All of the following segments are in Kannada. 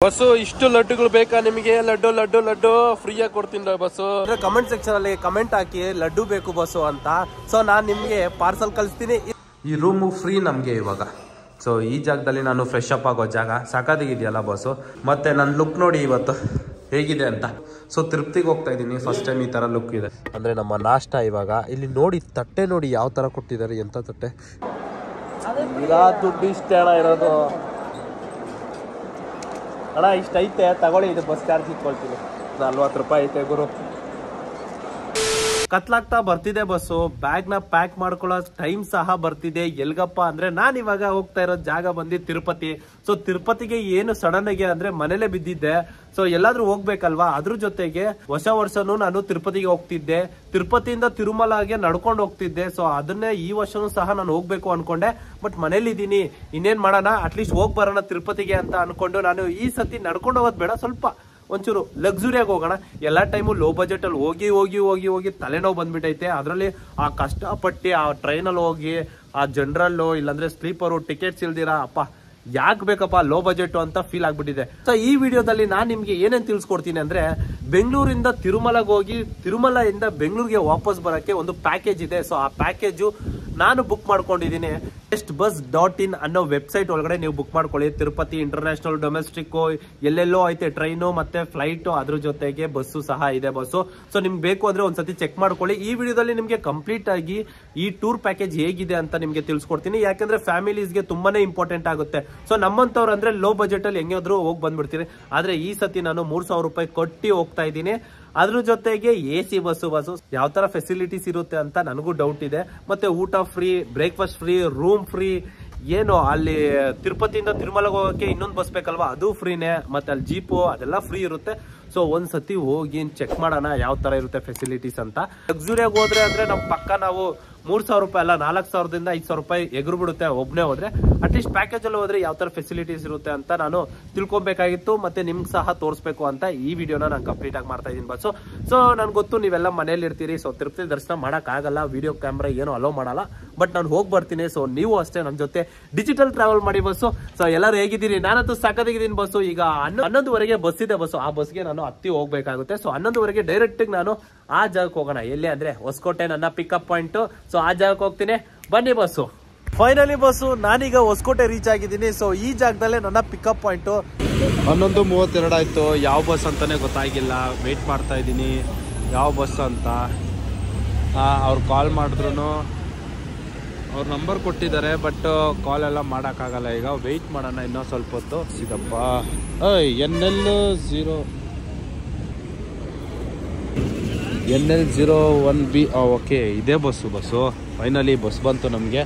ಬಸ್ಸು ಇಷ್ಟು ಲಡ್ಡುಗಳು ಬೇಕಾ ನಿಮಗೆ? ಲಡ್ಡು ಲಡ್ಡು ಲಡ್ಡು ಫ್ರೀಯಾಗಿ ಕೊಡ್ತೀನಿ ಬಸ್ಸು. ಕಮೆಂಟ್ ಸೆಕ್ಷನ್ ಅಲ್ಲಿ ಕಮೆಂಟ್ ಹಾಕಿ ಲಡ್ಡು ಬೇಕು ಬಸ್ಸು ಅಂತ. ಸೊ ನಾನು ನಿಮ್ಗೆ ಪಾರ್ಸಲ್ ಕಳಿಸ್ತೀನಿ. ಈ ರೂಮು ಫ್ರೀ ನಮ್ಗೆ ಇವಾಗ. ಸೊ ಈ ಜಾಗದಲ್ಲಿ ನಾನು ಫ್ರೆಶ್ ಅಪ್ ಆಗೋ ಜಾಗ ಸಾಕಾಗಿದೆಯಲ್ಲ ಬಸ್ಸು. ಮತ್ತೆ ನನ್ನ ಲುಕ್ ನೋಡಿ ಇವತ್ತು ಹೇಗಿದೆ ಅಂತ. ಸೊ ತಿರುಪ್ತಿಗೆ ಹೋಗ್ತಾ ಇದ್ದೀನಿ. ಫಸ್ಟ್ ಟೈಮ್ ಈ ತರ ಲುಕ್ ಇದೆ. ಅಂದ್ರೆ ನಮ್ಮ ನಾಷ್ಟ ಇವಾಗ ಇಲ್ಲಿ ನೋಡಿ. ತಟ್ಟೆ ನೋಡಿ ಯಾವ ತರ ಕೊಟ್ಟಿದ್ದಾರೆ, ಎಂತ ತಟ್ಟೆ. ದುಡ್ಡು ಇಷ್ಟ ಇರೋದು ಅಣ್ಣ, ಇಷ್ಟ ಐತೆ ತಗೊಳ್ಳಿ. ಇದು ಬಸ್ ಚಾರ್ಜ್ ಇಟ್ಕೊಳ್ತೀನಿ. 40 ರೂಪಾಯಿ ಐತೆ ಗುರು. ಕತ್ಲಾಗ್ತಾ ಬರ್ತಿದೆ ಬಸ್ಸು. ಬ್ಯಾಗ್ ನ ಪ್ಯಾಕ್ ಮಾಡ್ಕೊಳ್ಳೋ ಟೈಮ್ ಸಹ ಬರ್ತಿದೆ. ಎಲ್ಗಪ್ಪ ಅಂದ್ರೆ ನಾನು ಇವಾಗ ಹೋಗ್ತಾ ಇರೋ ಜಾಗ ಬಂದು ತಿರುಪತಿ. ಸೊ ತಿರುಪತಿಗೆ ಏನು ಸಡನ್ ಆಗಿ ಅಂದ್ರೆ ಮನೇಲೆ ಬಿದ್ದಿದ್ದೆ. ಸೊ ಎಲ್ಲಾದ್ರೂ ಹೋಗ್ಬೇಕಲ್ವಾ, ಅದ್ರ ಜೊತೆಗೆ ಹೊಸ ವರ್ಷನೂ ನಾನು ತಿರುಪತಿಗೆ ಹೋಗ್ತಿದ್ದೆ. ತಿರುಪತಿಯಿಂದ ತಿರುಮಲಾಗೆ ನಡ್ಕೊಂಡು ಹೋಗ್ತಿದ್ದೆ. ಸೊ ಅದನ್ನೇ ಈ ವರ್ಷನೂ ಸಹ ನಾನು ಹೋಗ್ಬೇಕು ಅನ್ಕೊಂಡೆ. ಬಟ್ ಮನೇಲಿ ಇದ್ದೀನಿ, ಇನ್ನೇನ್ ಮಾಡೋಣ, ಅಟ್ಲೀಸ್ಟ್ ಹೋಗ್ ಬರೋಣ ತಿರುಪತಿಗೆ ಅಂತ ಅನ್ಕೊಂಡು ನಾನು ಈ ಸತಿ ನಡ್ಕೊಂಡು ಹೋಗೋದ್ ಬೇಡ, ಸ್ವಲ್ಪ ಒಂಚೂರು ಲಕ್ಸುರಿಯಾಗಿ ಹೋಗೋಣ. ಎಲ್ಲಾ ಟೈಮು ಲೋ ಬಜೆಟ್ ಅಲ್ಲಿ ಹೋಗಿ ಹೋಗಿ ಹೋಗಿ ಹೋಗಿ ತಲೆನೋವು ಬಂದ್ಬಿಟ್ಟೈತೆ. ಅದರಲ್ಲಿ ಆ ಕಷ್ಟಪಟ್ಟು ಆ ಟ್ರೈನಲ್ಲಿ ಹೋಗಿ ಆ ಜನರಲ್ಲು ಇಲ್ಲಾಂದ್ರೆ ಸ್ಲೀಪರು ಟಿಕೆಟ್ಸ್ ಇಲ್ದಿರಾ ಅಪ್ಪ ಯಾಕೆ ಬೇಕಪ್ಪ ಲೋ ಬಜೆಟ್ ಅಂತ ಫೀಲ್ ಆಗ್ಬಿಟ್ಟಿದೆ. ಸೊ ಈ ವಿಡಿಯೋದಲ್ಲಿ ನಾನು ನಿಮ್ಗೆ ಏನೇನ್ ತಿಳ್ಸ್ಕೊಡ್ತೀನಿ ಅಂದ್ರೆ, ಬೆಂಗಳೂರಿಂದ ತಿರುಮಲಗೆ ಹೋಗಿ ತಿರುಮಲದಿಂದ ಬೆಂಗಳೂರಿಗೆ ವಾಪಸ್ ಬರೋಕ್ಕೆ ಒಂದು ಪ್ಯಾಕೇಜ್ ಇದೆ. ಸೊ ಆ ಪ್ಯಾಕೇಜು ನಾನು ಬುಕ್ ಮಾಡ್ಕೊಂಡಿದ್ದೀನಿ. bestbus.in ಅನ್ನೋ ವೆಬ್ಸೈಟ್ ಒಳಗಡೆ ನೀವು ಬುಕ್ ಮಾಡ್ಕೊಳ್ಳಿ. ತಿರುಪತಿ ಇಂಟರ್ನ್ಯಾಷನಲ್, ಡೊಮೆಸ್ಟಿಕ್ ಎಲ್ಲೆಲ್ಲೋ ಐತೆ ಟ್ರೈನು ಮತ್ತೆ ಫ್ಲೈಟ್, ಅದ್ರ ಜೊತೆಗೆ ಬಸ್ಸು ಸಹ ಇದೆ ಬಸ್ಸು. ಸೊ ನಿಮ್ಗೆ ಬೇಕು ಅಂದ್ರೆ ಒಂದ್ಸತಿ ಚೆಕ್ ಮಾಡ್ಕೊಳ್ಳಿ. ಈ ವಿಡಿಯೋದಲ್ಲಿ ನಿಮ್ಗೆ ಕಂಪ್ಲೀಟ್ ಆಗಿ ಈ ಟೂರ್ ಪ್ಯಾಕೇಜ್ ಹೇಗಿದೆ ಅಂತ ನಿಮ್ಗೆ ತಿಳಿಸ್ಕೊಡ್ತೀನಿ. ಯಾಕಂದ್ರೆ ಫ್ಯಾಮಿಲೀಸ್ಗೆ ತುಂಬಾನೇ ಇಂಪಾರ್ಟೆಂಟ್ ಆಗುತ್ತೆ. ಸೊ ನಮ್ಮಂತವ್ರು ಅಂದ್ರೆ ಲೋ ಬಜೆಟ್ ಅಲ್ಲಿ ಹೆಂಗಾದ್ರೂ ಹೋಗಿ ಬಂದ್ಬಿಡ್ತೀರಿ. ಆದ್ರೆ ಈ ಸತಿ ನಾನು 3000 ರೂಪಾಯಿ ಕೊಟ್ಟು ಹೋಗ್ತಾ ಇದ್ದೀನಿ. ಅದ್ರ ಜೊತೆಗೆ AC ಬಸ್ಸು ಯಾವ ತರ ಫೆಸಿಲಿಟೀಸ್ ಇರುತ್ತೆ ಅಂತ ನನಗೂ ಡೌಟ್ ಇದೆ. ಮತ್ತೆ ಊಟ free, breakfast free, room free. ಏನು ಅಲ್ಲಿ ತಿರುಪತಿಯಿಂದ ತಿರುಮಲಗೆ ಹೋಗೋಕೆ ಇನ್ನೊಂದು ಬಸ್ ಬೇಕಲ್ವಾ, ಅದು ಫ್ರೀನೇ. ಮತ್ತೆ ಅಲ್ಲಿ ಜೀಪು ಅದೆಲ್ಲ ಫ್ರೀ ಇರುತ್ತೆ. ಸೊ ಒಂದ್ಸತಿ ಹೋಗಿ ಚೆಕ್ ಮಾಡೋಣ ಯಾವ ತರ ಇರುತ್ತೆ ಫೆಸಿಲಿಟೀಸ್ ಅಂತ. ಲಕ್ಸುರಿಯಾಗಿ ಹೋದ್ರೆ ಅಂದ್ರೆ ನಮ್ ಪಕ್ಕ ನಾವು 3000 ರೂಪಾಯಿ ಅಲ್ಲ 4000ದಿಂದ 5000 ರೂಪಾಯಿ ಎಗರು ಬಿಡುತ್ತೆ ಒಬ್ನೇ ಹೋದ್ರೆ. ಅಟ್ಲೀಸ್ಟ್ ಪ್ಯಾಕೇಜ್ ಅಲ್ಲಿ ಹೋದ್ರೆ ಯಾವ ತರ ಫೆಸಿಲಿಟೀಸ್ ಇರುತ್ತೆ ಅಂತ ನಾನು ತಿಳ್ಕೊಬೇಕಾಗಿತ್ತು. ಮತ್ತೆ ನಿಮ್ಗೆ ಸಹ ತೋರಿಸ್ಬೇಕು ಅಂತ ಈ ವಿಡಿಯೋನ ನಾನು ಕಂಪ್ಲೀಟ್ ಆಗಿ ಮಾಡ್ತಾ ಇದ್ದೀನಿ ಬಸ್ಸು. ಸೊ ನನ್ಗೆ ಗೊತ್ತು ನೀವೆಲ್ಲ ಮನೇಲಿ ಇರ್ತೀರಿ. ಸೊ ತಿರುಪತಿ ದರ್ಶನ ಮಾಡಕ್ ಆಗಲ್ಲ, ವಿಡಿಯೋ ಕ್ಯಾಮ್ರಾ ಏನು ಅಲೋ ಮಾಡಲ್ಲ. ಬಟ್ ನಾನು ಹೋಗಿ ಬರ್ತೀನಿ. ಸೊ ನೀವು ಅಷ್ಟೇ ನನ್ನ ಜೊತೆ ಡಿಜಿಟಲ್ ಟ್ರಾವೆಲ್ ಮಾಡಿ ಬಸ್ಸು. ಸೊ ಎಲ್ಲರೂ ಹೇಗಿದ್ದೀರಿ? ನಾನಂತೂ ಸಾಕಾಗಿದ್ದೀನಿ ಬಸ್ಸು. ಈಗ 11:30 ಬಸ್ ಇದೆ ಬಸ್ಸು. ಆ ಬಸ್ಗೆ ನಾನು ಹತ್ತಿ ಹೋಗ್ಬೇಕಾಗುತ್ತೆ. ಸೊ 11:30 ಡೈರೆಕ್ಟ್ ನಾನು ಆ ಜಾಗಕ್ಕೆ ಹೋಗೋಣ. ಎಲ್ಲಿ ಅಂದ್ರೆ ಹೊಸಕೋಟೆ ನನ್ನ ಪಿಕಪ್ ಪಾಯಿಂಟ್. ಸೊ ಆ ಜಾಗಕ್ಕೆ ಹೋಗ್ತೀನಿ, ಬನ್ನಿ ಬಸ್ಸು. ಫೈನಲಿ ಬಸ್ಸು ನಾನೀಗ ಹೊಸಕೋಟೆ ರೀಚ್ ಆಗಿದ್ದೀನಿ. ಸೊ ಈ ಜಾಗದಲ್ಲೇ ನನ್ನ ಪಿಕಪ್ ಪಾಯಿಂಟ್. 11:32 ಆಯ್ತು. ಯಾವ ಬಸ್ ಅಂತಾನೆ ಗೊತ್ತಾಗಿಲ್ಲ. ವೇಟ್ ಮಾಡ್ತಾ ಇದ್ದೀನಿ ಯಾವ ಬಸ್ ಅಂತ. ಅವ್ರು ಕಾಲ್ ಮಾಡಿದ್ರು, ಅವ್ರ ನಂಬರ್ ಕೊಟ್ಟಿದ್ದಾರೆ. ಬಟ್ ಕಾಲ್ ಎಲ್ಲ ಮಾಡೋಕ್ಕಾಗಲ್ಲ. ಈಗ ವೆಯ್ಟ್ ಮಾಡೋಣ ಇನ್ನೂ ಸ್ವಲ್ಪ ಹೊತ್ತು. ಸಿಗಪ್ಪ NL01B. ಓಕೆ, ಇದೇ ಬಸ್ಸು. ಫೈನಲಿ ಬಸ್ ಬಂತು ನಮಗೆ.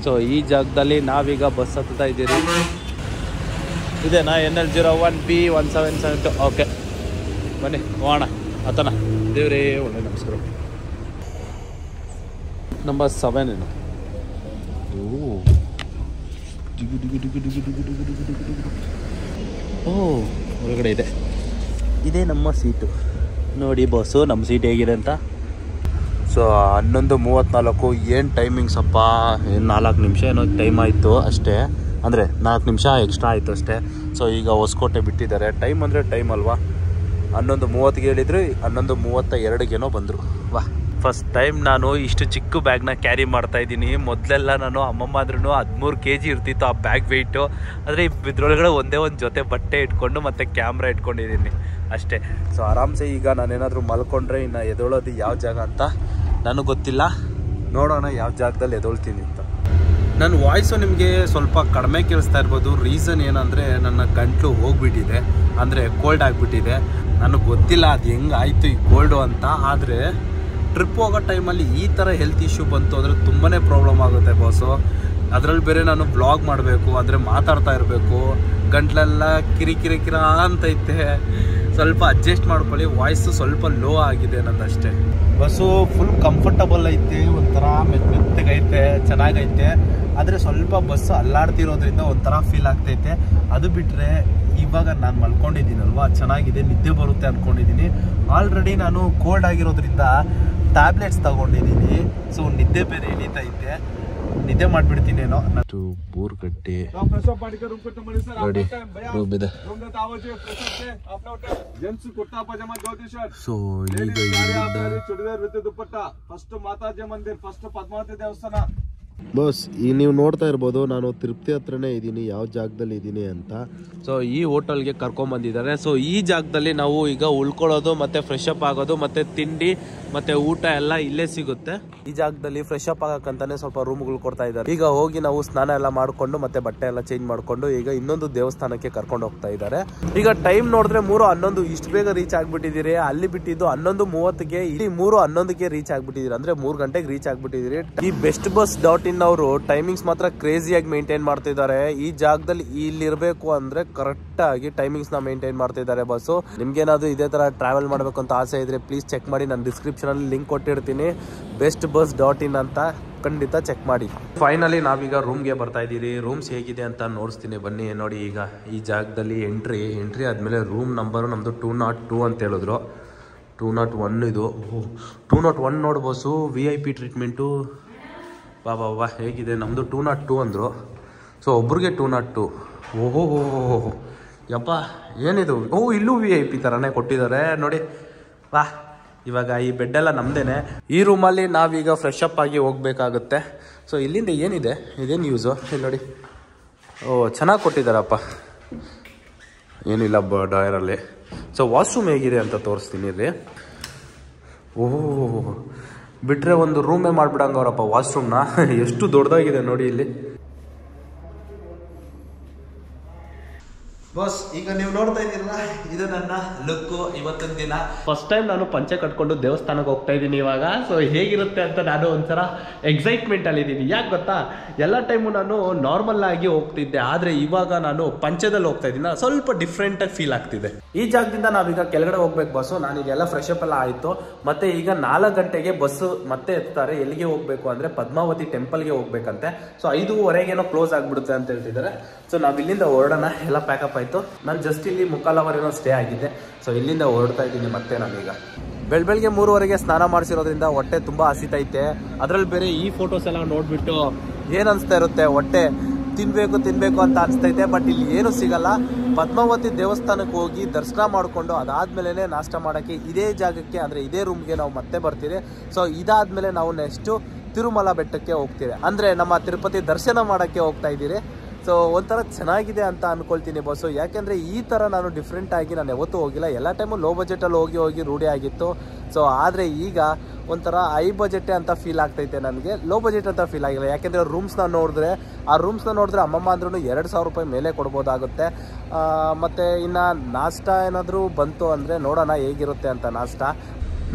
ಸೊ ಈ ಜಾಗದಲ್ಲಿ ನಾವೀಗ ಬಸ್ ಹತ್ತಾ ಇದ್ದೀರಿ. ಇದೇನಾ NL01B 1772? ಓಕೆ ಬನ್ನಿ ಹೋಗೋಣ, ಹತ್ತೋಣ. ದೇವ್ರೇ ಒಳ್ಳೆ ನಮಸ್ಕಾರ. ನಂಬರ್ 7 ಏನು? ಹೊರಗಡೆ ಇದೆ. ಇದೇ ನಮ್ಮ ಸೀಟು ನೋಡಿ ಬಸ್ಸು. ನಮ್ಮ ಸೀಟ್ ಹೇಗಿದೆ ಅಂತ. ಸೊ 11:34 ಏನು ಟೈಮಿಂಗ್ಸ್ ಅಪ್ಪ. 4 ನಿಮಿಷ ಏನೋ ಟೈಮ್ ಆಯಿತು ಅಷ್ಟೇ. ಅಂದರೆ 4 ನಿಮಿಷ ಎಕ್ಸ್ಟ್ರಾ ಆಯಿತು ಅಷ್ಟೇ. ಸೊ ಈಗ ಹೊಸಕೋಟೆ ಬಿಟ್ಟಿದ್ದಾರೆ. ಟೈಮ್ ಅಂದರೆ ಟೈಮ್ ಅಲ್ವಾ. 11:30ಗೆ ಹೇಳಿದ್ರು, 11:32ಗೇನೋ ಬಂದರು. ವಾ, ಫಸ್ಟ್ ಟೈಮ್ ನಾನು ಇಷ್ಟು ಚಿಕ್ಕ ಬ್ಯಾಗ್ನ ಕ್ಯಾರಿ ಮಾಡ್ತಾ ಇದ್ದೀನಿ. ಮೊದಲೆಲ್ಲ ನಾನು ಅಮ್ಮಮ್ಮ ಆದ್ರೂ 13 kg ಇರ್ತಿತ್ತು ಆ ಬ್ಯಾಗ್ ವೆಯ್ಟು. ಆದರೆ ಇದ್ರೊಳಗಡೆ ಒಂದೇ ಒಂದು ಜೊತೆ ಬಟ್ಟೆ ಇಟ್ಕೊಂಡು ಮತ್ತು ಕ್ಯಾಮ್ರಾ ಇಟ್ಕೊಂಡಿದ್ದೀನಿ ಅಷ್ಟೇ. ಸೊ ಆರಾಮ್ಸೆ ಈಗ ನಾನೇನಾದರೂ ಮಲ್ಕೊಂಡ್ರೆ ಇನ್ನು ಎದೊಳೋದು ಯಾವ ಜಾಗ ಅಂತ ನನಗೆ ಗೊತ್ತಿಲ್ಲ. ನೋಡೋಣ ಯಾವ ಜಾಗದಲ್ಲಿ ಎದೊಳ್ತೀನಿ ಅಂತ. ನನ್ನ ವಾಯ್ಸು ನಿಮಗೆ ಸ್ವಲ್ಪ ಕಡಿಮೆ ಕೇಳಿಸ್ತಾ ಇರ್ಬೋದು. ರೀಸನ್ ಏನಂದರೆ ನನ್ನ ಗಂಟ್ಲು ಹೋಗ್ಬಿಟ್ಟಿದೆ, ಅಂದರೆ ಕೋಲ್ಡ್ ಆಗಿಬಿಟ್ಟಿದೆ. ನನಗೆ ಗೊತ್ತಿಲ್ಲ ಅದು ಹೆಂಗೆ ಆಯಿತು ಈ ಕೋಲ್ಡು ಅಂತ. ಆದರೆ ಟ್ರಿಪ್ ಹೋಗೋ ಟೈಮಲ್ಲಿ ಈ ಥರ ಹೆಲ್ತ್ ಇಶ್ಯೂ ಬಂತು ಅಂದರೆ ತುಂಬಾ ಪ್ರಾಬ್ಲಮ್ ಆಗುತ್ತೆ ಬಾಸು. ಅದರಲ್ಲಿ ಬೇರೆ ನಾನು ಬ್ಲಾಗ್ ಮಾಡಬೇಕು, ಅಂದರೆ ಮಾತಾಡ್ತಾ ಇರಬೇಕು. ಗಂಟ್ಲೆಲ್ಲ ಕಿರಿಕಿರ ಅಂತೈತೆ. ಸ್ವಲ್ಪ ಅಡ್ಜಸ್ಟ್ ಮಾಡ್ಕೊಳ್ಳಿ. ವಾಯ್ಸು ಸ್ವಲ್ಪ ಲೋ ಆಗಿದೆ ನನ್ನಷ್ಟೇ. ಬಸ್ಸು ಫುಲ್ ಕಂಫರ್ಟಬಲ್ ಐತೆ, ಒಂಥರ ಮೆತ್ತಗೈತೆ, ಚೆನ್ನಾಗೈತೆ. ಆದರೆ ಸ್ವಲ್ಪ ಬಸ್ಸು ಅಲ್ಲಾಡ್ತಿರೋದ್ರಿಂದ ಒಂಥರ ಫೀಲ್ ಆಗ್ತೈತೆ. ಅದು ಬಿಟ್ಟರೆ ಇವಾಗ ನಾನು ಮಲ್ಕೊಂಡಿದ್ದೀನಲ್ವಾ, ಚೆನ್ನಾಗಿದೆ, ನಿದ್ದೆ ಬರುತ್ತೆ ಅಂದ್ಕೊಂಡಿದ್ದೀನಿ. ಆಲ್ರೆಡಿ ನಾನು ಕೋಲ್ಡ್ ಆಗಿರೋದ್ರಿಂದ ಟ್ಯಾಬ್ಲೆಟ್ಸ್ ತಗೊಂಡಿದ್ದೀನಿ. ಸೊ ನಿದ್ದೆ ಬೇರೆ ಇಳಿತೈತೆ. ನಿದ್ದೆ ಮಾಡ್ಬಿಡ್ತೀನೇನೋ. ಬೋರ್ಗಟ್ಟೆ ನೋಡಿ ರೂಮ್ ಇದೆ. ಸೊ ಈಗ ಫಸ್ಟ್ ಮಾತಾಜಿ ಮಂದಿರ್, ಫಸ್ಟ್ ಪದ್ಮಾವತಿ ದೇವಸ್ಥಾನ. ಬಸ್ ಈಗ ನೀವು ನೋಡ್ತಾ ಇರ್ಬೋದು, ನಾನು ತಿರುಪತಿ ಹತ್ರನೇ ಇದ್ದೀನಿ, ಯಾವ ಜಾಗದಲ್ಲಿ ಇದ್ದೀನಿ ಅಂತ. ಸೊ ಈ ಹೋಟೆಲ್ಗೆ ಕರ್ಕೊಂಡ್ ಬಂದಿದ್ದಾರೆ. ಸೊ ಈ ಜಾಗದಲ್ಲಿ ನಾವು ಈಗ ಉಳ್ಕೊಳ್ಳೋದು ಮತ್ತೆ ಫ್ರೆಶ್ ಅಪ್ ಆಗೋದು ಮತ್ತೆ ತಿಂಡಿ ಮತ್ತೆ ಊಟ ಎಲ್ಲ ಇಲ್ಲೇ ಸಿಗುತ್ತೆ. ಈ ಜಾಗದಲ್ಲಿ ಫ್ರೆಶ್ ಅಪ್ ಆಗಕ್ಕಂತಾನೆ ಸ್ವಲ್ಪ ರೂಮ್ಗಳು ಕೊಡ್ತಾ ಇದ್ದಾರೆ. ಈಗ ಹೋಗಿ ನಾವು ಸ್ನಾನ ಎಲ್ಲ ಮಾಡ್ಕೊಂಡು ಮತ್ತೆ ಬಟ್ಟೆ ಎಲ್ಲ ಚೇಂಜ್ ಮಾಡ್ಕೊಂಡು ಈಗ ಇನ್ನೊಂದು ದೇವಸ್ಥಾನಕ್ಕೆ ಕರ್ಕೊಂಡು ಹೋಗ್ತಾ ಇದ್ದಾರೆ. ಈಗ ಟೈಮ್ ನೋಡಿದ್ರೆ 3:11. ಇಷ್ಟು ಬೇಗ ರೀಚ್ ಆಗ್ಬಿಟ್ಟಿದ್ದೀರಿ. ಅಲ್ಲಿ ಬಿಟ್ಟಿದ್ದು 11:30ಗೆ, ಇಲ್ಲಿ 3:11ಗೆ ರೀಚ್ ಆಗ್ಬಿಟ್ಟಿದ್ದೀರಿ. ಅಂದ್ರೆ 3 ಗಂಟೆಗೆ ರೀಚ್ ಆಗ್ಬಿಟ್ಟಿದ್ದೀರಿ. ಈ ಬೆಸ್ಟ್ ಬಸ್ .in ಅವರು ಟೈಮಿಂಗ್ಸ್ ಮಾತ್ರ ಕ್ರೇಜಿಯಾಗಿ ಮೇಂಟೈನ್ ಮಾಡ್ತಿದ್ದಾರೆ. ಈ ಜಾಗದಲ್ಲಿ ಇಲ್ಲಿರ್ಬೇಕು ಅಂದ್ರೆ ಕರೆಕ್ಟ್ ಆಗಿ ಟೈಮಿಂಗ್ಸ್ ನ ಮೇಂಟೈನ್ ಮಾಡ್ತಿದ್ದಾರೆ ಬಸ್ಸು. ನಿಮ್ಗೇನಾದ್ರು ಇದೇ ತರ ಟ್ರಾವೆಲ್ ಮಾಡ್ಬೇಕು ಅಂತ ಆಸೆ ಇದ್ರೆ ಪ್ಲೀಸ್ ಚೆಕ್ ಮಾಡಿ. ನಾನು ಡಿಸ್ಕ್ರಿಪ್ಷನ್ ಅಲ್ಲಿ ಲಿಂಕ್ ಕೊಟ್ಟಿರ್ತೀನಿ, ಬೆಸ್ಟ್ ಬಸ್ .in ಅಂತ, ಖಂಡಿತ ಚೆಕ್ ಮಾಡಿ. ಫೈನಲಿ ನಾವೀಗ ರೂಮ್ಗೆ ಬರ್ತಾ ಇದ್ದೀರಿ. ರೂಮ್ಸ್ ಹೇಗಿದೆ ಅಂತ ನೋಡಿಸ್ತೀನಿ ಬನ್ನಿ. ನೋಡಿ ಈಗ ಈ ಜಾಗದಲ್ಲಿ ಎಂಟ್ರಿ ಆದಮೇಲೆ ರೂಮ್ ನಂಬರು ನಮ್ಮದು 202 ಅಂತ ಹೇಳಿದ್ರು. 201 ಇದು. 201 ನೋಡಿ ಬಸ್ಸು, VIP ಟ್ರೀಟ್ಮೆಂಟು. ಬಾ ಹೇಗಿದೆ. ನಮ್ಮದು 202 ಅಂದರು. ಸೊ ಒಬ್ರಿಗೆ 202. ಓಹೋ ಯಪ್ಪ ಏನಿದು. ಇಲ್ಲೂ VIP ಥರನೇ ಕೊಟ್ಟಿದ್ದಾರೆ ನೋಡಿ. ವಾ ಇವಾಗ ಈ ಬೆಡ್ಡೆಲ್ಲ ನಮ್ಮದೇನೆ. ಈ ರೂಮಲ್ಲಿ ನಾವೀಗ ಫ್ರೆಶ್ ಅಪ್ ಆಗಿ ಹೋಗ್ಬೇಕಾಗುತ್ತೆ. ಸೊ ಇಲ್ಲಿಂದ ಏನಿದೆ, ಇದೇನು ಯೂಸು ಇಲ್ಲಿ ನೋಡಿ. ಚೆನ್ನಾಗಿ ಕೊಟ್ಟಿದ್ದಾರಪ್ಪ, ಏನಿಲ್ಲ ಡಯರಲ್ಲಿ. ಸೊ ವಾಶ್ರೂಮ್ ಹೇಗಿದೆ ಅಂತ ತೋರಿಸ್ತೀನಿ ರೀ. ಓಹೋ ಬಿಟ್ರೆ ಒಂದು ರೂಮೇ ಮಾಡ್ಬಿಡಂಗವ್ರಪ್ಪ ವಾಶ್ರೂಮ್ನ. ಎಷ್ಟು ದೊಡ್ಡದಾಗಿದೆ ನೋಡಿ ಇಲ್ಲಿ. ಬಸ್ ಈಗ ನೀವು ನೋಡ್ತಾ ಇದ್ದೀರಲ್ಲ, ಇದು ನನ್ನ ಲುಕ್ ಇವತ್ತಿನ ದಿನ. ಫಸ್ಟ್ ಟೈಮ್ ನಾನು ಪಂಚೆ ಕಟ್ಕೊಂಡು ದೇವಸ್ಥಾನಕ್ಕೆ ಹೋಗ್ತಾ ಇದ್ದೀನಿ ಇವಾಗ. ಸೊ ಹೇಗಿರುತ್ತೆ ಅಂತ ನಾನು ಒಂಥರ ಎಕ್ಸೈಟ್ಮೆಂಟ್ ಅಲ್ಲಿ ಇದ್ದೀನಿ. ಯಾಕೆ ಗೊತ್ತಾ, ಎಲ್ಲ ಟೈಮು ನಾನು ನಾರ್ಮಲ್ ಆಗಿ ಹೋಗ್ತಿದ್ದೆ, ಆದ್ರೆ ಇವಾಗ ನಾನು ಪಂಚದಲ್ಲಿ ಹೋಗ್ತಾ ಇದ್ದೀನಿ. ಸ್ವಲ್ಪ ಡಿಫ್ರೆಂಟ್ ಆಗಿ ಫೀಲ್ ಆಗ್ತಿದೆ. ಈ ಜಾಗದಿಂದ ನಾವೀಗ ಕೆಳಗಡೆ ಹೋಗ್ಬೇಕು ಬಸ್ಸು. ನಾನೀಗೆಲ್ಲ ಫ್ರೆಶ್ ಅಪ್ ಎಲ್ಲ ಆಯ್ತು. ಮತ್ತೆ ಈಗ 4 ಗಂಟೆಗೆ ಬಸ್ಸು ಮತ್ತೆ ಎತ್ತಾರೆ. ಎಲ್ಲಿಗೆ ಹೋಗ್ಬೇಕು ಅಂದ್ರೆ ಪದ್ಮಾವತಿ ಟೆಂಪಲ್ಗೆ ಹೋಗ್ಬೇಕಂತೆ. ಸೊ 5:15 ಕ್ಲೋಸ್ ಆಗ್ಬಿಡುತ್ತೆ ಅಂತ ಹೇಳ್ತಿದ್ದಾರೆ. ಸೊ ನಾವ್ ಇಲ್ಲಿಂದ ಹೊರಡೋಣ. ಎಲ್ಲ ಪ್ಯಾಕಪ್ ಆಯ್ತು. ನಾನು ಜಸ್ಟ್ ಇಲ್ಲಿ 3:15 ಅವರ್ ಸ್ಟೇ ಆಗಿದ್ದೆ. ಸೊ ಇಲ್ಲಿಂದ ಹೊರಡ್ತಾ ಇದ್ದೀನಿ ಮತ್ತೆ ನಾನೀಗ. ಬೆಳಗ್ಗೆ 3:00 ಸ್ನಾನ ಮಾಡಿಸಿರೋದ್ರಿಂದ ಹೊಟ್ಟೆ ತುಂಬಾ ಹಸಿತೈತೆ. ಅದ್ರಲ್ಲಿ ಬೇರೆ ಈ ಫೋಟೋಸ್ ಎಲ್ಲ ನೋಡ್ಬಿಟ್ಟು ಏನ್ ಅನ್ಸ್ತಾ ಇರುತ್ತೆ, ಹೊಟ್ಟೆ ತಿನ್ಬೇಕು ಅಂತ ಅನ್ಸ್ತೈತೆ. ಬಟ್ ಇಲ್ಲಿ ಏನು ಸಿಗಲ್ಲ. ಪದ್ಮಾವತಿ ದೇವಸ್ಥಾನಕ್ಕೆ ಹೋಗಿ ದರ್ಶನ ಮಾಡ್ಕೊಂಡು ಅದಾದ್ಮೇಲೆ ನಾಷ್ಟ ಮಾಡಕ್ಕೆ ಇದೇ ಜಾಗಕ್ಕೆ ಅಂದ್ರೆ ಇದೇ ರೂಮ್ಗೆ ನಾವು ಮತ್ತೆ ಬರ್ತೀವಿ. ಸೊ ಇದಾದ್ಮೇಲೆ ನಾವು ನೆಕ್ಸ್ಟ್ ತಿರುಮಲ ಬೆಟ್ಟಕ್ಕೆ ಹೋಗ್ತೀವಿ. ಅಂದ್ರೆ ನಮ್ಮ ತಿರುಪತಿ ದರ್ಶನ ಮಾಡಕ್ಕೆ ಹೋಗ್ತಾ ಇದ್ದೀರಿ. ಸೊ ಒಂಥರ ಚೆನ್ನಾಗಿದೆ ಅಂತ ಅನ್ಕೊಳ್ತೀನಿ ಬಸ್ಸು. ಯಾಕೆಂದರೆ ಈ ಥರ ನಾನು ಡಿಫ್ರೆಂಟ್ ಆಗಿ ನಾನು ಯಾವತ್ತೂ ಹೋಗಿಲ್ಲ. ಎಲ್ಲ ಟೈಮು ಲೋ ಬಜೆಟಲ್ಲಿ ಹೋಗಿ ರೂಢಿ ಆಗಿತ್ತು. ಸೊ ಆದರೆ ಈಗ ಒಂಥರ ಹೈ ಬಜೆಟೇ ಅಂತ ಫೀಲ್ ಆಗ್ತೈತೆ ನನಗೆ. ಲೋ ಬಜೆಟ್ ಅಂತ ಫೀಲ್ ಆಗಿಲ್ಲ. ಯಾಕೆಂದರೆ ರೂಮ್ಸ್ನ ನೋಡಿದ್ರೆ ಅಮ್ಮಮ್ಮ ಅಂದ್ರೂ 2,000 ರೂಪಾಯಿ ಮೇಲೆ ಕೊಡ್ಬೋದಾಗುತ್ತೆ. ಮತ್ತು ಇನ್ನು ನಾಷ್ಟ ಏನಾದರೂ ಬಂತು ಅಂದರೆ ನೋಡೋಣ ಹೇಗಿರುತ್ತೆ ಅಂತ ನಾಷ್ಟ.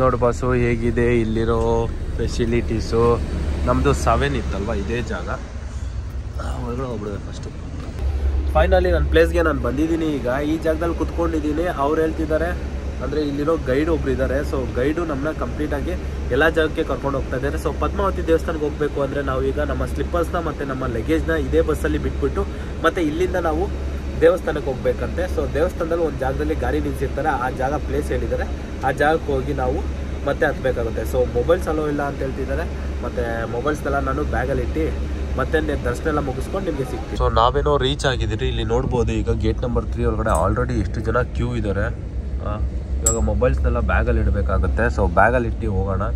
ನೋಡಿ ಬಸ್ಸು ಹೇಗಿದೆ ಇಲ್ಲಿರೋ ಫೆಸಿಲಿಟೀಸು. ನಮ್ಮದು 7 ಇತ್ತಲ್ವ ಇದೇ ಜಾಗ. ಹೊರಗಡೆ ಹೋಗ್ಬಿಡುತ್ತೆ ಫಸ್ಟು. ಫೈನಲಿ ನನ್ನ ಪ್ಲೇಸ್ಗೆ ನಾನು ಬಂದಿದ್ದೀನಿ. ಈಗ ಈ ಜಾಗದಲ್ಲಿ ಕುತ್ಕೊಂಡಿದ್ದೀನಿ. ಅವ್ರು ಹೇಳ್ತಿದ್ದಾರೆ ಅಂದರೆ ಇಲ್ಲಿರೋ ಗೈಡ್ ಒಬ್ರು ಇದ್ದಾರೆ. ಸೊ ಗೈಡು ನಮ್ಮನ್ನ ಕಂಪ್ಲೀಟಾಗಿ ಎಲ್ಲ ಜಾಗಕ್ಕೆ ಕರ್ಕೊಂಡು ಹೋಗ್ತಾ ಇದ್ದಾರೆ. ಸೊ ಪದ್ಮಾವತಿ ದೇವಸ್ಥಾನಕ್ಕೆ ಹೋಗಬೇಕು ಅಂದರೆ ನಾವು ಈಗ ನಮ್ಮ ಸ್ಲಿಪ್ಪರ್ಸ್ನ ಮತ್ತು ನಮ್ಮ ಲಗೇಜ್ನ ಇದೇ ಬಸ್ಸಲ್ಲಿ ಬಿಟ್ಬಿಟ್ಟು ಮತ್ತು ಇಲ್ಲಿಂದ ನಾವು ದೇವಸ್ಥಾನಕ್ಕೆ ಹೋಗ್ಬೇಕಂತೆ. ಸೊ ದೇವಸ್ಥಾನದಲ್ಲಿ ಒಂದು ಜಾಗದಲ್ಲಿ ಗಾಡಿ ನಿಲ್ಲಿಸಿರ್ತಾರೆ. ಆ ಜಾಗ ಪ್ಲೇಸ್ ಹೇಳಿದ್ದಾರೆ. ಆ ಜಾಗಕ್ಕೆ ಹೋಗಿ ನಾವು ಮತ್ತೆ ಹತ್ಬೇಕಾಗುತ್ತೆ. ಸೊ ಮೊಬೈಲ್ಸ್ ಅಲೋ ಇಲ್ಲ ಅಂತ ಹೇಳ್ತಿದ್ದಾರೆ. ಮತ್ತು ಮೊಬೈಲ್ಸ್ನೆಲ್ಲ ನಾನು ಬ್ಯಾಗಲ್ಲಿ ಇಟ್ಟು ಮತ್ತೆ ದರ್ಶನ ಎಲ್ಲ ಮುಗಿಸ್ಕೊಂಡು ನಿಮಗೆ ಸಿಗ್ತೀವಿ. ಸೊ ನಾವೇನೋ ರೀಚ್ ಆಗಿದ್ದೀರಿ. ಇಲ್ಲಿ ನೋಡ್ಬೋದು ಈಗ ಗೇಟ್ ನಂಬರ್ 3 ಒಳಗಡೆ ಆಲ್ರೆಡಿ ಎಷ್ಟು ಜನ ಕ್ಯೂ ಇದ್ದಾರೆ. ಇವಾಗ ಮೊಬೈಲ್ಸ್ನೆಲ್ಲ ಬ್ಯಾಗಲ್ಲಿ ಇಡಬೇಕಾಗುತ್ತೆ. ಸೊ ಬ್ಯಾಗಲ್ಲಿ ಇಟ್ಟು ಹೋಗೋಣ.